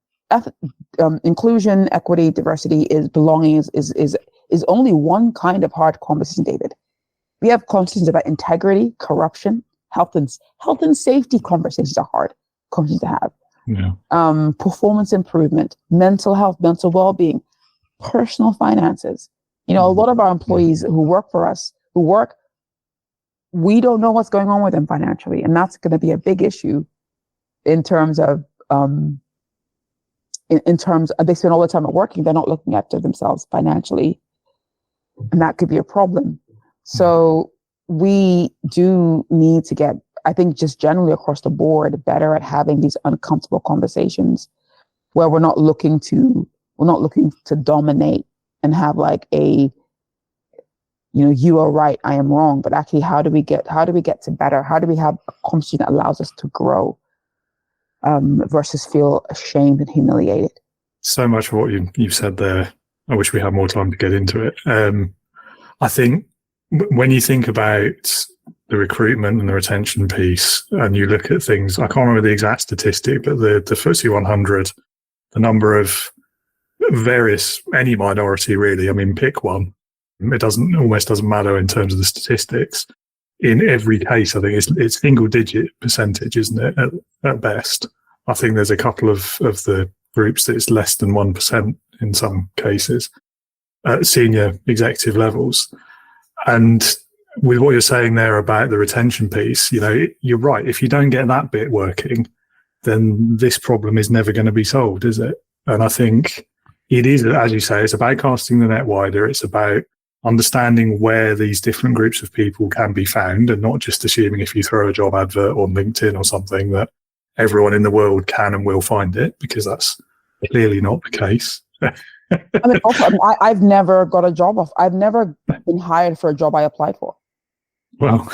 inclusion, equity, diversity, belonging is only one kind of hard conversation, David. We have conversations about integrity, corruption, health and safety. Conversations are hard conversations to have. Yeah. Performance improvement, mental health, mental well-being, personal finances. A lot of our employees who work for us, we don't know what's going on with them financially, and that's going to be a big issue in terms of they spend all the time at working, they're not looking after themselves financially, and that could be a problem. So we do need to get, I think, just generally across the board, better at having these uncomfortable conversations where we're not looking to dominate and have like you are right, I am wrong, but actually how do we get to better? How do we have a conversation that allows us to grow versus feel ashamed and humiliated? So much of what you've said there, I wish we had more time to get into it. I think when you think about the recruitment and the retention piece, and you look at things, I can't remember the exact statistic, but the FTSE 100, the number of any minority really, I mean, pick one. It almost doesn't matter in terms of the statistics. In every case, I think it's single-digit percentage, isn't it? At best, I think there's a couple of the groups that it's less than 1% in some cases at senior executive levels. And with what you're saying there about the retention piece, you're right. If you don't get that bit working, then this problem is never going to be solved, is it? And I think it is, as you say, it's about casting the net wider. It's about understanding where these different groups of people can be found, and not just assuming if you throw a job advert on LinkedIn or something that everyone in the world can and will find it, because that's clearly not the case. I've never got a job off. I've never been hired for a job I applied for. Well,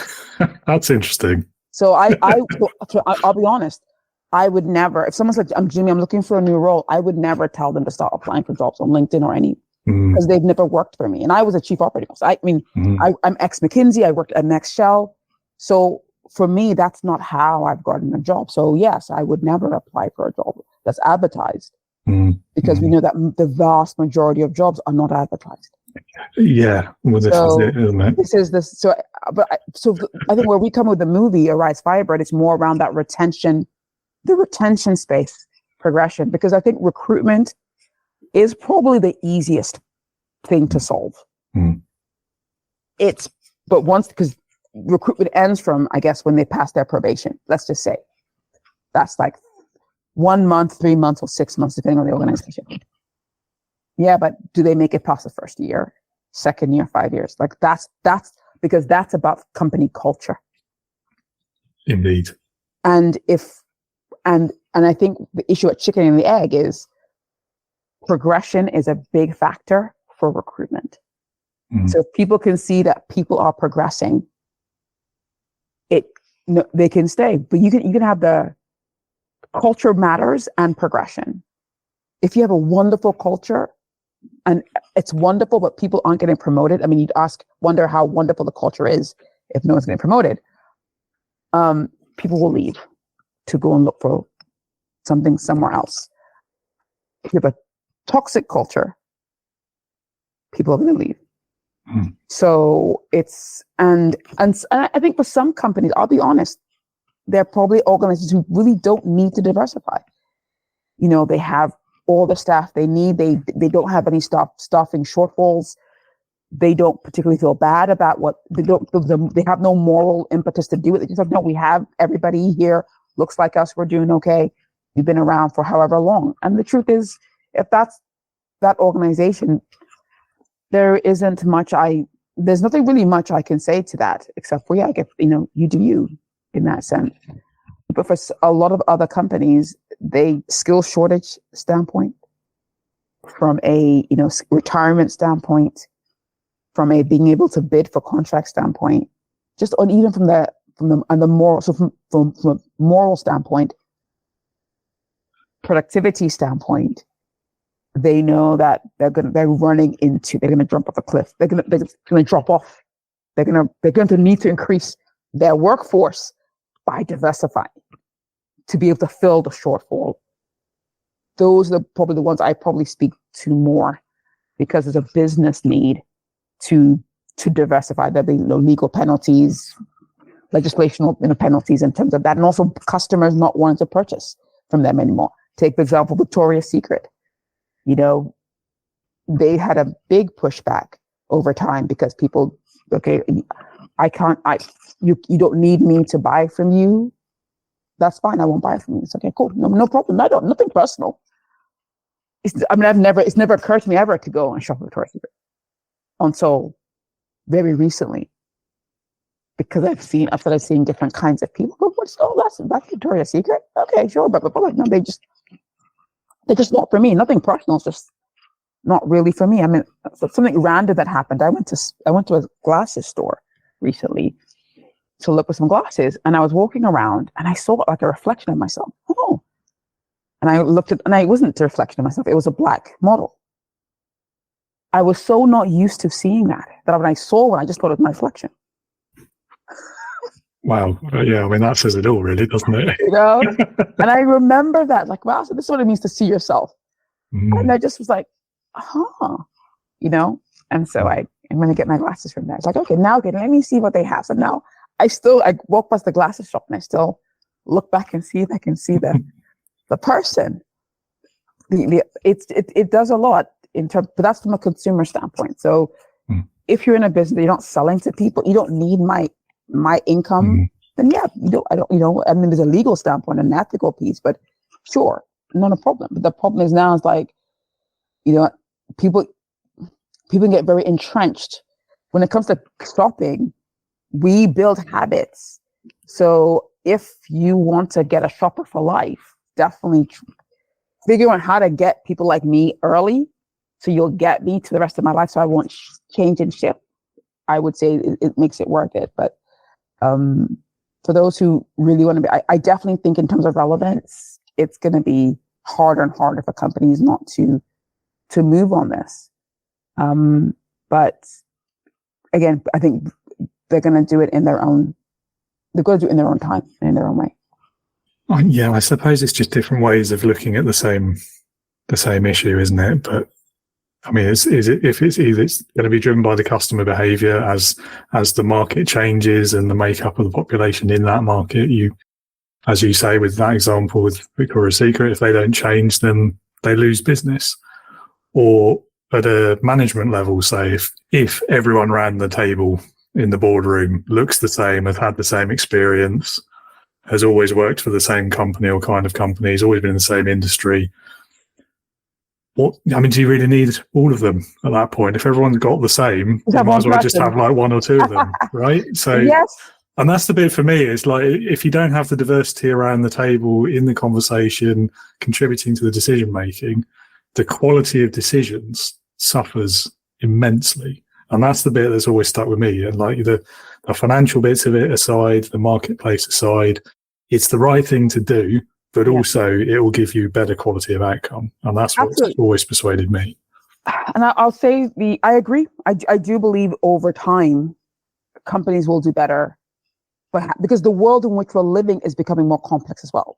that's interesting. So I'll be honest. I would never, if someone said, I'm Jimmy, I'm looking for a new role, I would never tell them to start applying for jobs on LinkedIn or any, because they've never worked for me. And I was a chief operating officer. I'm ex-McKinsey. I worked at Next Shell. So for me, that's not how I've gotten a job. So yes, I would never apply for a job that's advertised. because we know that the vast majority of jobs are not advertised. Yeah, well, this is it, isn't it? So I think where we come with the movie Arise Firebird, it's more around that retention, the retention space progression, because I think recruitment is probably the easiest thing to solve. Because recruitment ends from, I guess, when they pass their probation. Let's just say that's like 1 month, 3 months, or 6 months, depending on the organization. Yeah, but do they make it past the first year, second year, 5 years? Like that's because that's about company culture. Indeed. And I think the issue at chicken and the egg is progression is a big factor for recruitment. So if people can see that people are progressing, they can stay. But you can have the culture matters and progression. If you have a wonderful culture and it's wonderful, but people aren't getting promoted. I mean, you'd wonder how wonderful the culture is if no one's getting promoted. People will leave to go and look for something somewhere else. If you have a toxic culture, people are going to leave. So it's, and I think for some companies, I'll be honest, they're probably organizations who really don't need to diversify. You know, they have all the staff they need. They don't have any staffing shortfalls. They don't particularly feel bad about what they have no moral impetus to do it. They just like, no, we have everybody here looks like us. We're doing okay. We've been around for however long. And the truth is, if that's that organization, there's nothing really much I can say to that, except for, I get, you do you in that sense. But for a lot of other companies, skill shortage standpoint, from a, retirement standpoint, from a being able to bid for contract standpoint, even from the moral, so from a moral standpoint, productivity standpoint, they know that they're going to jump off a cliff. They're going to drop off. They're going to need to increase their workforce by diversifying to be able to fill the shortfall. Those are probably the ones I probably speak to more, because there's a business need to diversify. There'll be legal penalties, legislational penalties in terms of that, and also customers not wanting to purchase from them anymore. Take the example, Victoria's Secret. They had a big pushback over time because people, you don't need me to buy from you. That's fine. I won't buy from you. It's okay, cool. No problem. Nothing personal. It's never occurred to me ever to go and shop at Victoria's Secret until very recently, because I've started seeing different kinds of people. That's Victoria's Secret. Okay, sure. But no, they're just not for me. Nothing personal. It's just not really for me. I mean, something random that happened. I went to a glasses store recently to look for some glasses, and I was walking around and I saw like a reflection of myself. Oh, and I looked at, and I wasn't a reflection of myself. It was a black model. I was so not used to seeing that when I saw one, I just thought it was my reflection. Wow. Yeah, I mean, that says it all, really, doesn't it? And I remember that, like, wow, so this is what it means to see yourself. And I just was like, and so I'm going to get my glasses from there. It's like, okay, let me see what they have. So now I walk past the glasses shop and I still look back and see if I can see the person. It does a lot but that's from a consumer standpoint. So if you're in a business, you're not selling to people, you don't need my income, then I mean, there's a legal standpoint, an ethical piece, but sure, not a problem. But the problem is now is like, people get very entrenched when it comes to shopping. We build habits. So if you want to get a shopper for life, definitely figure out how to get people like me early, so you'll get me to the rest of my life. So I won't change and shift. I would say it makes it worth it. But for those who really want to be, I definitely think in terms of relevance, it's going to be harder and harder for companies not to move on this. But again, I think they're going to do it in their own. They're going to do it in their own time and in their own way. Yeah, I suppose it's just different ways of looking at the same the same issue, isn't it? But I mean, if it's going to be driven by the customer behavior as the market changes and the makeup of the population in that market, as you say with that example with Victoria's Secret, if they don't change, then they lose business. Or at a management level, say if everyone ran the table in the boardroom looks the same, has had the same experience, has always worked for the same company or kind of company, has always been in the same industry. Do you really need all of them at that point? If everyone's got the same, you might as well just have like one or two of them, right? So, yes. And that's the bit for me. It's like, if you don't have the diversity around the table in the conversation, contributing to the decision making, the quality of decisions suffers immensely. And that's the bit that's always stuck with me. And like the financial bits of it aside, the marketplace aside, it's the right thing to do, but also it will give you better quality of outcome. And that's what's always persuaded me. And I'll say I agree. I do believe over time, companies will do better, but because the world in which we're living is becoming more complex as well,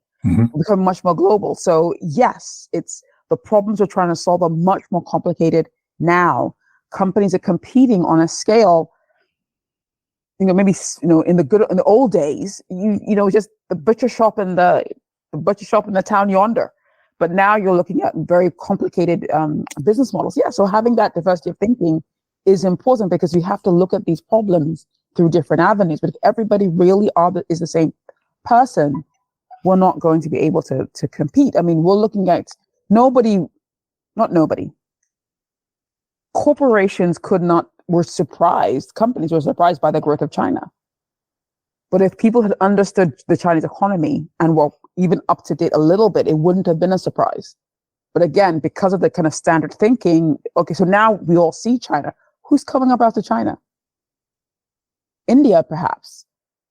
becoming much more global. So yes, it's the problems we're trying to solve are much more complicated now. Companies are competing on a scale, maybe, in the old days, just the butcher shop in the town yonder. But now you're looking at very complicated business models. Yeah, so having that diversity of thinking is important because we have to look at these problems through different avenues. But if everybody really is the same person, we're not going to be able to compete. I mean, we're looking at corporations were surprised, companies were surprised by the growth of China. But if people had understood the Chinese economy and were even up to date a little bit, it wouldn't have been a surprise. But again, because of the kind of standard thinking, okay, so now we all see China. Who's coming up after China? India, perhaps.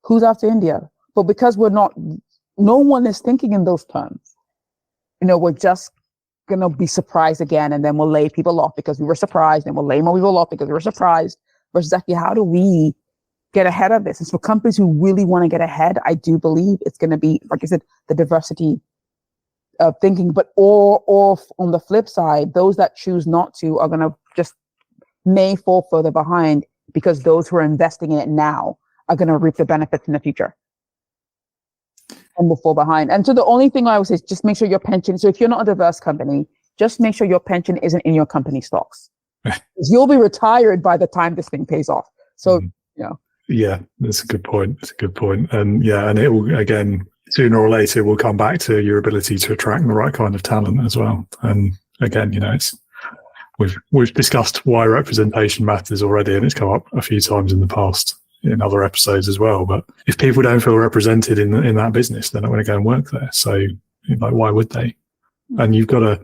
Who's after India? But because no one is thinking in those terms, we're just going to be surprised again, and then we'll lay people off because we were surprised, and we'll lay more people off because we were surprised. Versus actually, how do we get ahead of this? And for companies who really want to get ahead, I do believe it's going to be, like I said, the diversity of thinking. But or on the flip side, those that choose not to are going to may fall further behind because those who are investing in it now are going to reap the benefits in the future and will fall behind. And so the only thing I would say is just make sure your pension. So if you're not a diverse company, just make sure your pension isn't in your company stocks. You'll be retired by the time this thing pays off. So, Yeah, that's a good point. That's a good point. And and it will, again, sooner or later, will come back to your ability to attract the right kind of talent as well. And again, we've discussed why representation matters already, and it's come up a few times in the past in other episodes as well. But if people don't feel represented in that business, they're not going to go and work there. So, why would they? And you've got to.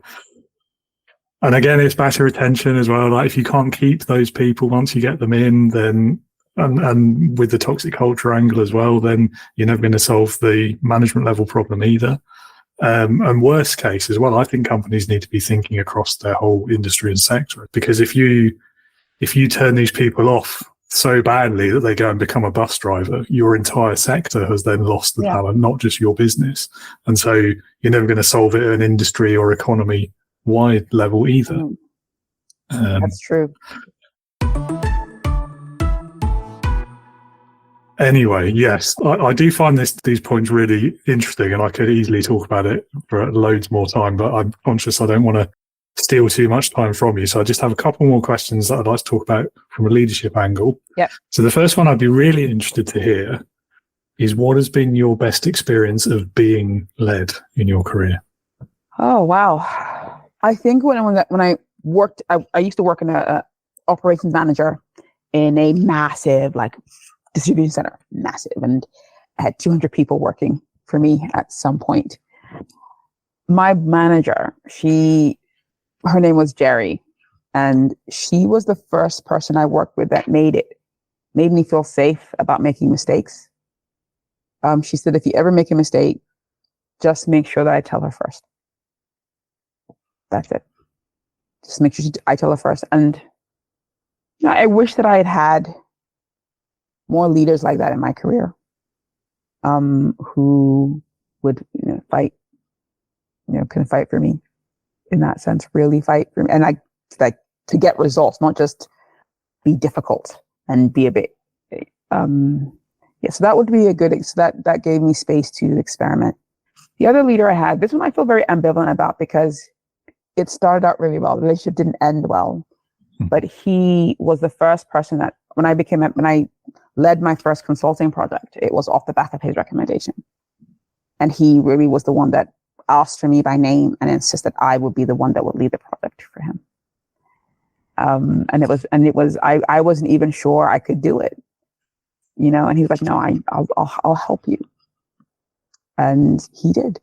And again, it's back to retention as well. Like if you can't keep those people once you get them in, then and with the toxic culture angle as well, then you're never going to solve the management level problem either. And worst case as well, I think companies need to be thinking across their whole industry and sector, because if you turn these people off so badly that they go and become a bus driver, your entire sector has then lost the talent, not just your business. And so you're never going to solve it at an industry or economy wide level either. That's true. Anyway, yes, I do find these points really interesting, and I could easily talk about it for loads more time, but I'm conscious I don't want to steal too much time from you. So I just have a couple more questions that I'd like to talk about from a leadership angle. Yeah. So the first one I'd be really interested to hear is, what has been your best experience of being led in your career? Oh, wow. I think when I worked, I used to work in a operations manager in a massive, distribution center, massive, and I had 200 people working for me at some point. My manager, her name was Jerry, and she was the first person I worked with that made me feel safe about making mistakes. She said, if you ever make a mistake, just make sure that I tell her first. That's it. Just make sure I tell her first. And I wish that I had more leaders like that in my career, who would fight for me. in that sense, really fight for, and like to get results, not just be difficult and be a bit, so that would be a good, so that gave me space to experiment. The other leader I had, this one I feel very ambivalent about because it started out really well. The relationship didn't end well, but he was the first person that when I led my first consulting project, it was off the back of his recommendation. And he really was the one that asked for me by name and insisted I would be the one that would lead the project for him. I wasn't even sure I could do it, and he was like, no, I'll help you. And he did.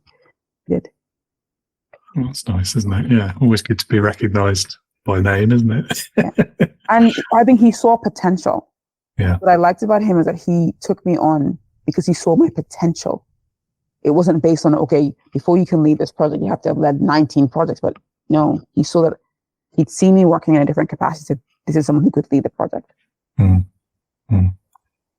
Well, that's nice, isn't it? Yeah. Always good to be recognized by name, isn't it? Yeah. And I think he saw potential. Yeah. What I liked about him is that he took me on because he saw my potential. It wasn't based on, okay, before you can lead this project, you have to have led 19 projects. But no, he saw that he'd seen me working in a different capacity. Said, this is someone who could lead the project.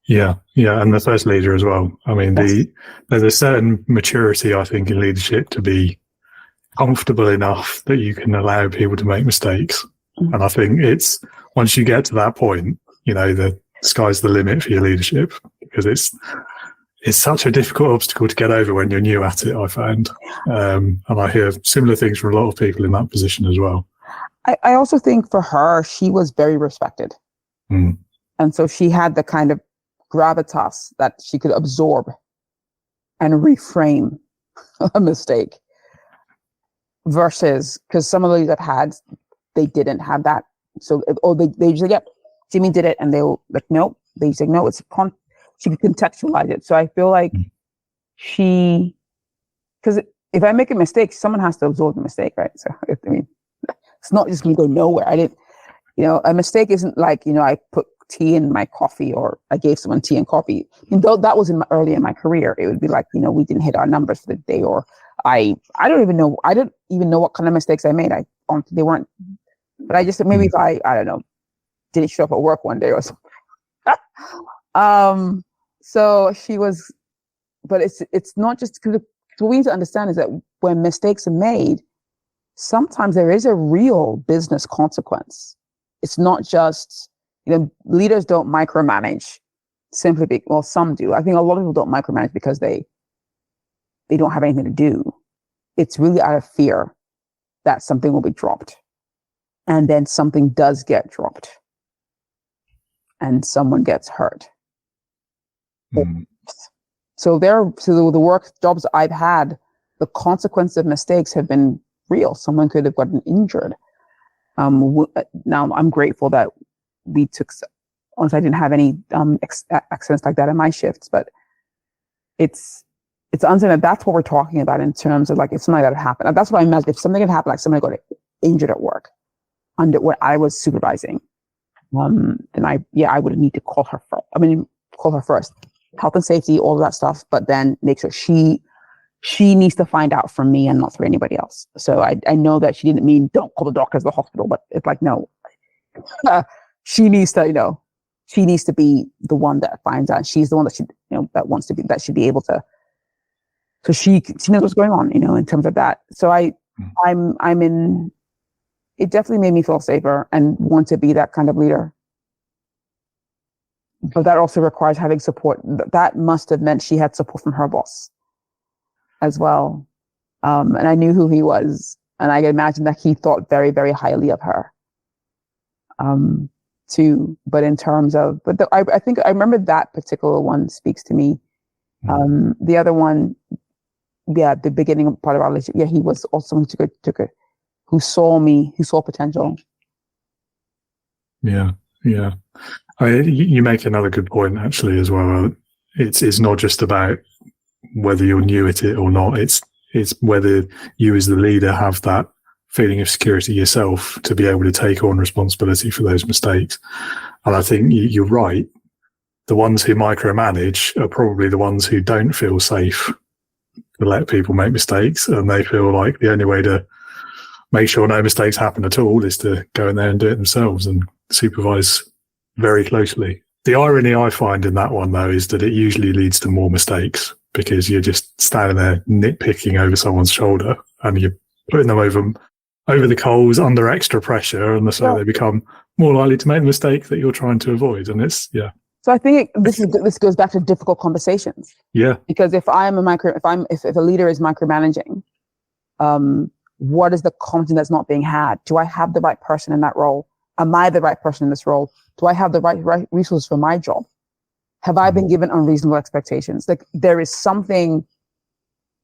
Yeah. And the first leader as well. I mean, Yes. there's a certain maturity, I think, in leadership to be comfortable enough that you can allow people to make mistakes. And I think it's, once you get to that point, the sky's the limit for your leadership, because it's such a difficult obstacle to get over when you're new at it, I found. And I hear similar things from a lot of people in that position as well. I also think for her, she was very respected. And so she had the kind of gravitas that she could absorb and reframe a mistake versus, because some of those that had, they didn't have that. So, they usually get, Jimmy did it, and they'll like, nope. They say, no, she could contextualize it. So I feel like because if I make a mistake, someone has to absorb the mistake, right? So, it's not just going to go nowhere. A mistake isn't like, I put tea in my coffee, or I gave someone tea and coffee. Though that was early in my career, it would be like, we didn't hit our numbers for the day, or I don't even know. I didn't even know what kind of mistakes I made. They weren't, but I just, maybe if I don't know, didn't show up at work one day or something. So she was, but it's not just, because what we need to understand is that when mistakes are made, sometimes there is a real business consequence. It's not just, leaders don't micromanage simply well, some do. I think a lot of people don't micromanage because they don't have anything to do. It's really out of fear that something will be dropped. And then something does get dropped. And someone gets hurt. So the work jobs I've had, the consequence of mistakes have been real. Someone could have gotten injured. Now I'm grateful that we took, honestly, I didn't have any accidents like that in my shifts, but it's uncertain. That's what we're talking about in terms of like, if something like that happened. And that's what I meant. If something had happened, like somebody got injured at work under what I was supervising, then I would need to call her first. Health and safety, all of that stuff, but then make sure she needs to find out from me and not through anybody else. So I know that she didn't mean don't call the doctors, the hospital, but it's like, no, she needs to, she needs to be the one that finds out. She's the one that that wants to be, that should be able to, so she knows what's going on, in terms of that. So I'm in, it definitely made me feel safer and want to be that kind of leader. But that also requires having support. That must have meant she had support from her boss as well. And I knew who he was. And I can imagine that he thought very, very highly of her too. But in terms of, I think I remember that particular one speaks to me. The other one, the beginning part of our relationship, he was also who took it, who saw me, who saw potential. Yeah. You make another good point actually as well. It's not just about whether you're new at it or not. It's whether you as the leader have that feeling of security yourself to be able to take on responsibility for those mistakes. And I think you're right. The ones who micromanage are probably the ones who don't feel safe to let people make mistakes, and they feel like the only way to make sure no mistakes happen at all is to go in there and do it themselves and supervise very closely. The irony I find in that one, though, is that it usually leads to more mistakes because you're just standing there nitpicking over someone's shoulder and you're putting them over over the coals under extra pressure, and so they become more likely to make the mistake that you're trying to avoid. And it's So I think this goes back to difficult conversations. Yeah. Because if a leader is micromanaging, what is the content that's not being had? Do I have the right person in that role? Am I the right person in this role? Do I have the right resources for my job? Have I been given unreasonable expectations? Like there is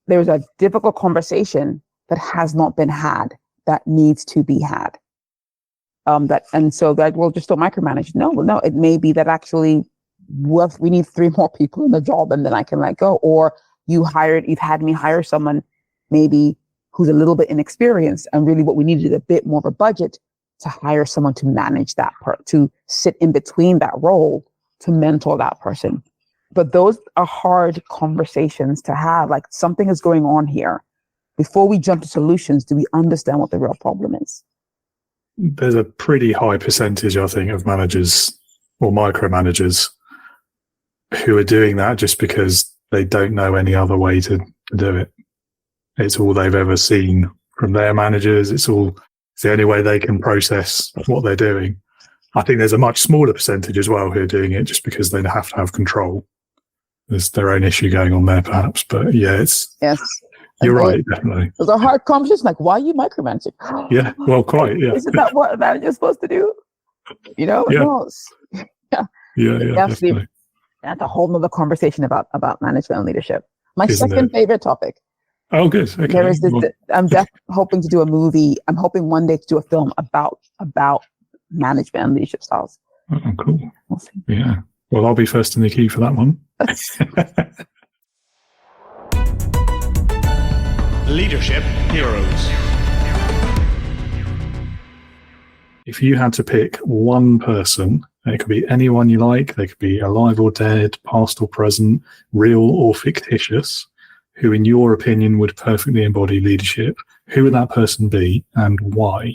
a difficult conversation that has not been had that needs to be had. And so that we'll just don't micromanage. No, it may be that actually we need 3 more people in the job and then I can let go. Or you've had me hire someone maybe who's a little bit inexperienced, and really what we needed is a bit more of a budget to hire someone to manage that part, to sit in between that role, to mentor that person. But those are hard conversations to have. Like something is going on here. Before we jump to solutions, do we understand what the real problem is? There's a pretty high percentage, I think, of managers or micromanagers who are doing that just because they don't know any other way to do it. It's all they've ever seen from their managers. It's the only way they can process what they're doing. I think there's a much smaller percentage as well who are doing it just because they have to have control. There's their own issue going on there, perhaps. But yeah, you're right, definitely. Those are hard conversations. Like, why are you micromanaging? Yeah, well, quite. Yeah, isn't that what a manager's supposed to do? You know? Yeah. No, Definitely. That's a whole nother conversation about management and leadership. My second favorite topic. Oh, good. Okay. There is this. I'm hoping to do a movie. I'm hoping one day to do a film about management and leadership styles. Oh, cool. We'll see. Yeah. Well, I'll be first in the queue for that one. Leadership Heroes. If you had to pick one person, it could be anyone you like, they could be alive or dead, past or present, real or fictitious, who in your opinion would perfectly embody leadership, who would that person be and why?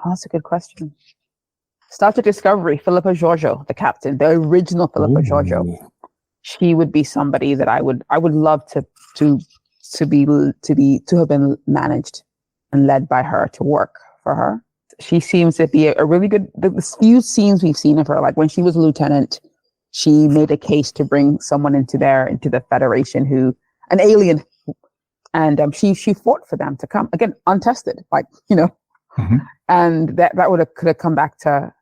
Oh, that's a good question. Star Trek Discovery, Philippa Georgiou, the captain, the original Philippa Georgiou. She would be somebody that I would love to have been managed and led by her, to work for her. She seems to be a really good, the few scenes we've seen of her, like when she was a lieutenant, she made a case to bring someone into the Federation an alien, and she fought for them to come, again, untested, and that could have come back to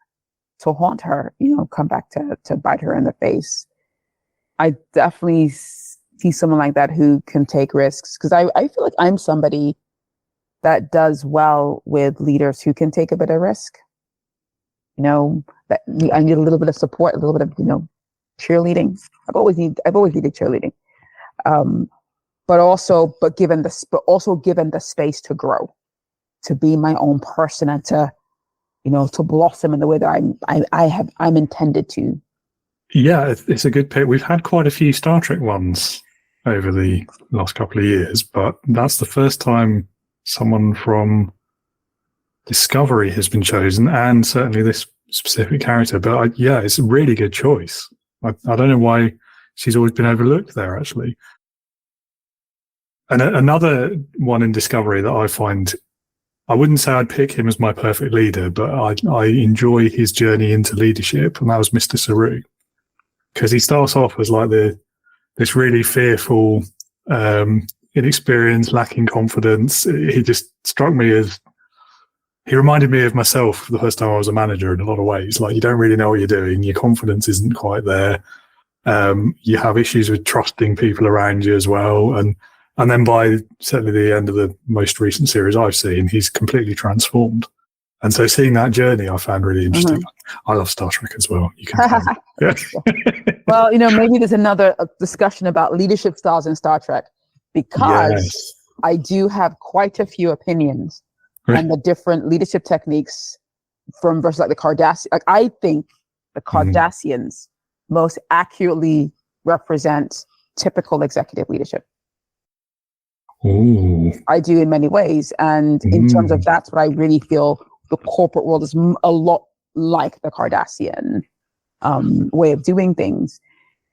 haunt her, come back to bite her in the face. I definitely see someone like that who can take risks, because I feel like I'm somebody that does well with leaders who can take a bit of risk. That I need a little bit of support, a little bit of cheerleading. I've always needed cheerleading, but also given the space to grow, to be my own person, and to blossom in the way that I'm intended to. Yeah, it's a good pick. We've had quite a few Star Trek ones over the last couple of years, but that's the first time someone from Discovery has been chosen, and certainly this specific character. But it's a really good choice. I don't know why she's always been overlooked there, actually. And another one in Discovery that I find, I wouldn't say I'd pick him as my perfect leader, but I enjoy his journey into leadership, and that was Mr. Saru. Because he starts off as like this really fearful, inexperienced, lacking confidence. He just struck me as, he reminded me of myself the first time I was a manager in a lot of ways. Like, you don't really know what you're doing. Your confidence isn't quite there. You have issues with trusting people around you as well. And then by certainly the end of the most recent series I've seen, he's completely transformed. And so seeing that journey, I found really interesting. Mm-hmm. I love Star Trek as well. You can tell. Well, maybe there's another discussion about leadership styles in Star Trek, because I do have quite a few opinions on the different leadership techniques versus like the Cardassians. Like, I think the Cardassians most accurately represent typical executive leadership. Ooh. I do in many ways. And in terms of that's what I really feel the corporate world is a lot like the Cardassian way of doing things.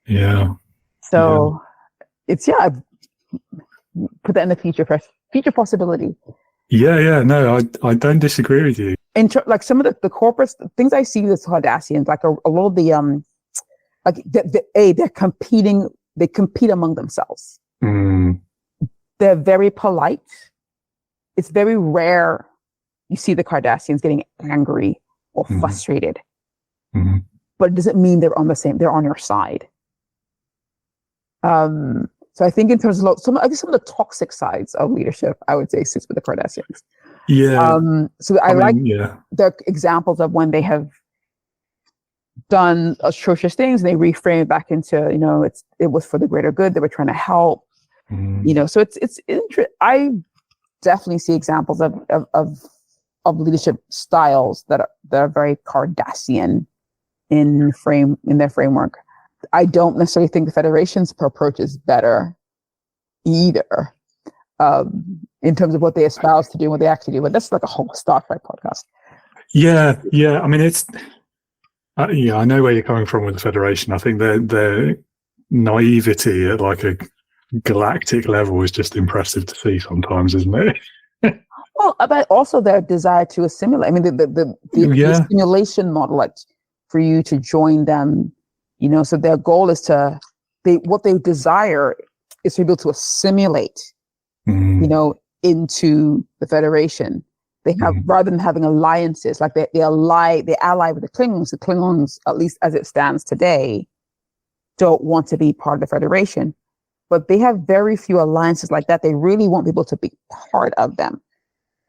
Yeah. So it's, put that in the future possibility. Yeah. No, I don't disagree with you. Like some of the corporate things I see with Cardassians, like a lot of the like they're competing. They compete among themselves. They're very polite. It's very rare you see the Cardassians getting angry or frustrated. But it doesn't mean they're they're on your side. So I think in terms of some of the toxic sides of leadership, I would say sits with the Cardassians. Yeah. So I like the examples of when they have done atrocious things and they reframe it back into, it was for the greater good. They were trying to help, so it's I definitely see examples of leadership styles that are very Cardassian in their framework. I don't necessarily think the Federation's approach is better either, in terms of what they espouse to do and what they actually do. But that's like a whole Star Trek podcast. Yeah. I mean, it's I know where you're coming from with the Federation. I think their naivety at like a galactic level is just impressive to see sometimes, isn't it? Well, but also their desire to assimilate. I mean, the assimilation model, like for you to join them, so their goal is what they desire is to be able to assimilate, into the Federation. They have, rather than having alliances, like they ally with the Klingons. The Klingons, at least as it stands today, don't want to be part of the Federation, but they have very few alliances like that. They really want people to be part of them.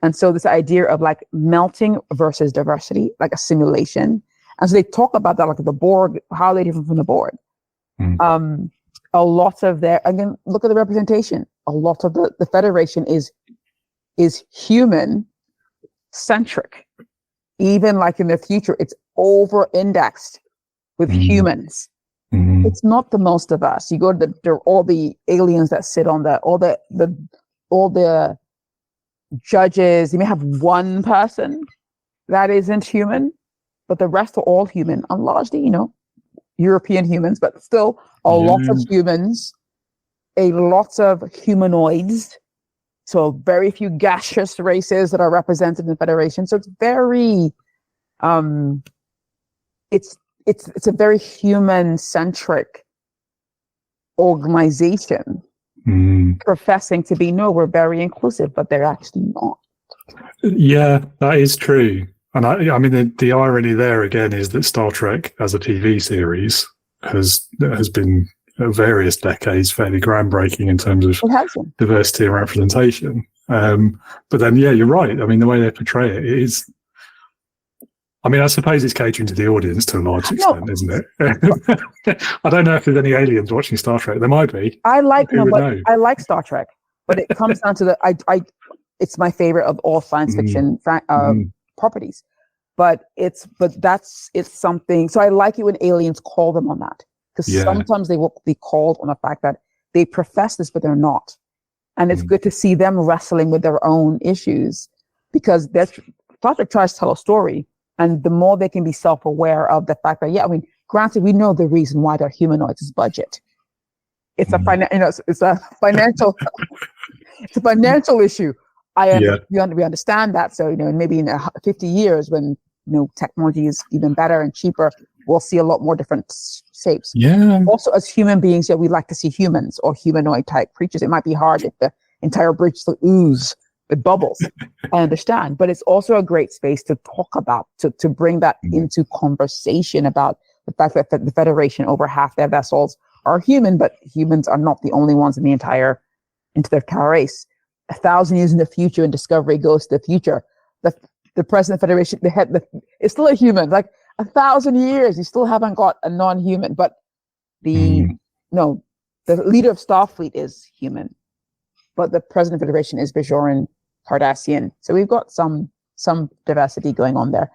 And so this idea of like melting versus diversity, like assimilation. And so they talk about that, like the Borg, how are they different from the Borg? A lot of again, look at the representation. A lot of the Federation is human centric. Even like in the future, it's over indexed with humans. It's not the most of us. You go to all the aliens that sit on all the judges. You may have one person that isn't human, but the rest are all human, and largely, European humans, but still a lot of humans, a lot of humanoids. So very few gaseous races that are represented in the Federation. So it's very, it's a very human-centric organization, professing to be, we're very inclusive, but they're actually not. Yeah, that is true. And I mean, the irony there again is that Star Trek as a TV series has been various decades fairly groundbreaking in terms of diversity and representation. But then, you're right. I mean, the way they portray it is, I mean, I suppose it's catering to the audience to a large extent, isn't it? I don't know if there's any aliens watching Star Trek. There might be. I like Star Trek, but it comes down to it's my favorite of all science fiction properties. But it's something. So I like it when aliens call them on that, because sometimes they will be called on the fact that they profess this, but they're not. And it's good to see them wrestling with their own issues, because Star Trek tries to tell a story. And the more they can be self-aware of the fact that, granted, we know the reason why they're humanoids is budget. It's a financial, it's a financial issue. We understand that. So, maybe in 50 years when, technology is even better and cheaper, we'll see a lot more different shapes. Yeah. Also, as human beings, we like to see humans or humanoid type creatures. It might be hard if the entire bridge is ooze with bubbles. I understand, but it's also a great space to talk about, to bring that into conversation about the fact that the Federation, over half their vessels are human, but humans are not the only ones in the entire race. 1,000 years in the future, and Discovery goes to the future, the president of the Federation, the head, is still a human. Like 1,000 years, you still haven't got a non-human, but the leader of Starfleet is human, but the president of the Federation is Bajoran Cardassian. So we've got some diversity going on there.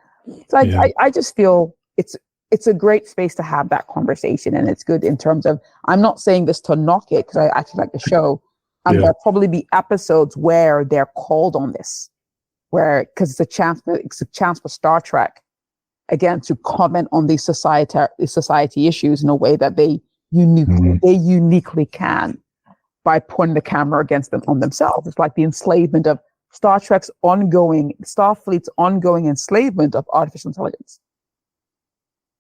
So I just feel it's a great space to have that conversation, and it's good in terms of, I'm not saying this to knock it, because I actually like the show. There'll probably be episodes where they're called on this, because it's a chance for Star Trek, again, to comment on these society issues in a way that they uniquely can, by pointing the camera against them on themselves. It's like the enslavement of Starfleet's ongoing enslavement of artificial intelligence.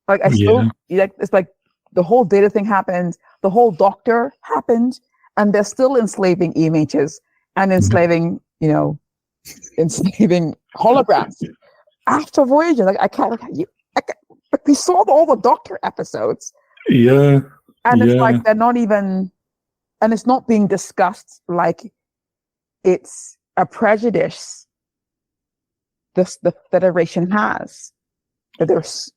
Like I still, it's like the whole data thing happened, the whole Doctor happened, and they're still enslaving images and enslaving, enslaving holograms after Voyager. Like we saw all the Doctor episodes. Yeah. And it's like they're not even, and it's not being discussed like it's a prejudice the Federation has. That there's,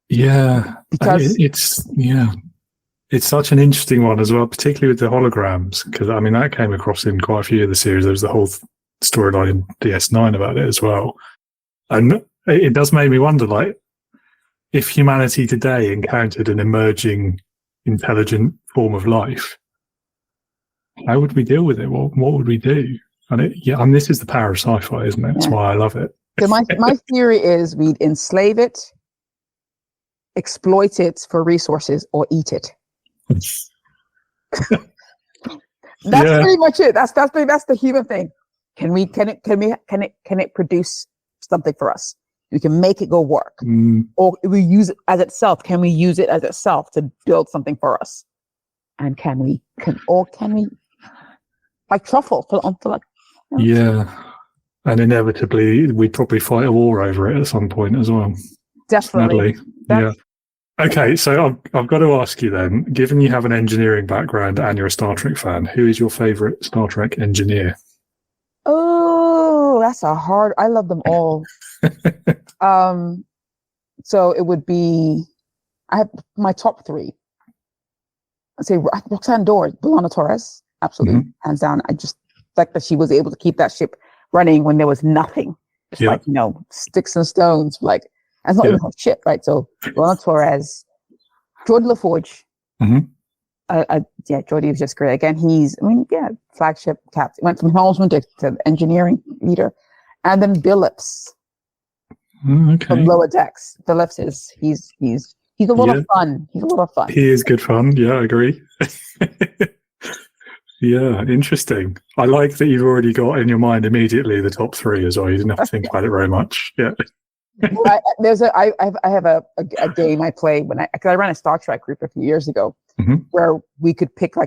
Yeah. Because it's such an interesting one as well, particularly with the holograms, because I mean that came across in quite a few of the series. There was the whole storyline in DS9 about it as well, and it does make me wonder, like, if humanity today encountered an emerging intelligent form of life, how would we deal with it? What would we do? And this is the power of sci-fi, isn't it? That's why I love it. So my theory is we'd enslave it, exploit it for resources, or eat it. That's pretty much it. That's the human thing. Can it produce something for us? We can make it go work, or we use it as itself. Can we use it as itself to build something for us? And can we like truffle Yeah, and inevitably we'd probably fight a war over it at some point as well. Definitely. Yeah. Okay, so I've got to ask you then, given you have an engineering background and you're a Star Trek fan, who is your favorite Star Trek engineer? Oh, that's I love them all. So it would be, I have my top three. I'd say Roxanne Dord, B'Elanna Torres, absolutely, hands down. I just like that she was able to keep that ship running when there was nothing. Just like, sticks and stones, like, that's not even her shit, right? So B'Elanna Torres, Geordi LaForge. Geordi was just great. Again, flagship captain. Went from helmsman to engineering leader. And then Billups from Lower Decks. Billups he's a lot of fun. He's a lot of fun. He is good fun. Yeah, I agree. Yeah, interesting. I like that you've already got in your mind immediately the top three as well. You didn't have to think about it very much. Yeah. I have a game I play because I ran a Star Trek group a few years ago where we could pick so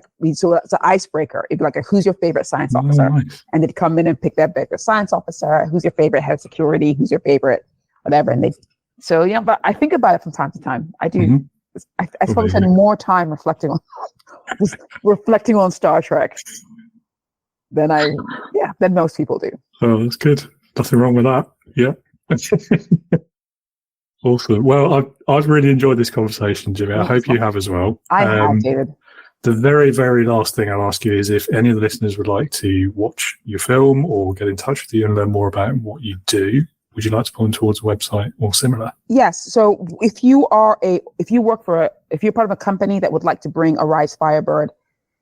it's an icebreaker. It'd be like who's your favorite science officer, nice. And they'd come in and pick their favorite science officer. Who's your favorite head of security? Who's your favorite whatever? And but I think about it from time to time. I do. I probably spend more time reflecting on Star Trek than most people do. Oh, that's good. Nothing wrong with that. Yeah. Awesome. Well, I've really enjoyed this conversation, Jimmy. I hope you have as well. I have, David. The very, very last thing I'll ask you is if any of the listeners would like to watch your film or get in touch with you and learn more about what you do, would you like to point towards a website or similar? Yes. So if you're part of a company that would like to bring Arise Firebird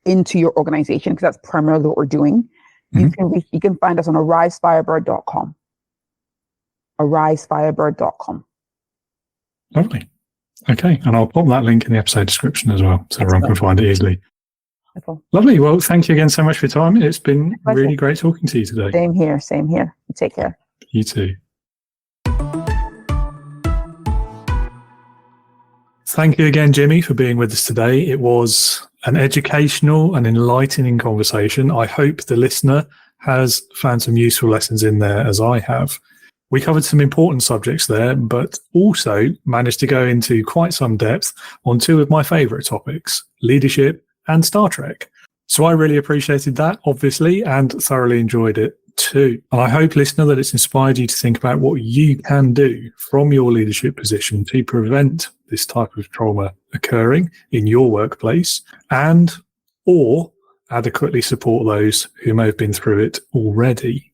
into your organization, because that's primarily what we're doing, you can find us on arisefirebird.com. arisefirebird.com. Lovely. Okay, and I'll pop that link in the episode description as well, so everyone can find it easily. Lovely. Well, thank you again so much for your time. It's been really great talking to you today. Same here. Take care. You too. Thank you again, Jimmy, for being with us today. It was an educational and enlightening conversation. I hope the listener has found some useful lessons in there, as I have. We covered some important subjects there, but also managed to go into quite some depth on two of my favourite topics, leadership and Star Trek. So I really appreciated that, obviously, and thoroughly enjoyed it too. And I hope, listener, that it's inspired you to think about what you can do from your leadership position to prevent this type of trauma occurring in your workplace or adequately support those who may have been through it already.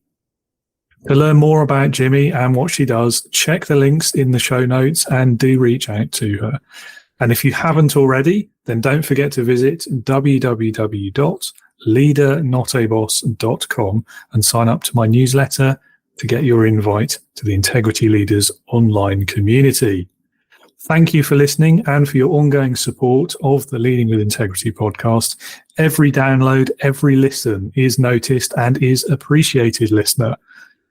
To learn more about Jimmy and what she does, check the links in the show notes and do reach out to her. And if you haven't already, then don't forget to visit www.leadernotaboss.com and sign up to my newsletter to get your invite to the Integrity Leaders online community. Thank you for listening and for your ongoing support of the Leading with Integrity podcast. Every download, every listen is noticed and is appreciated, listener.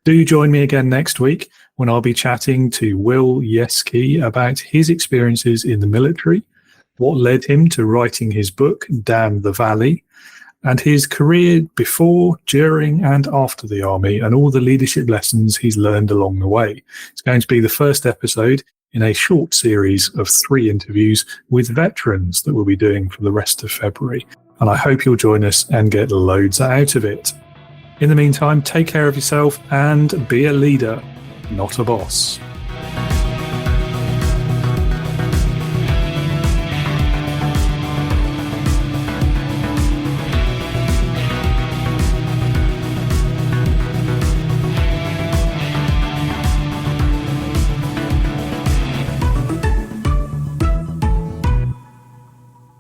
Do join me again next week when I'll be chatting to Will Yeski about his experiences in the military, what led him to writing his book, Damn the Valley, and his career before, during, and after the army, and all the leadership lessons he's learned along the way. It's going to be the first episode in a short series of 3 interviews with veterans that we'll be doing for the rest of February. And I hope you'll join us and get loads out of it. In the meantime, take care of yourself and be a leader, not a boss.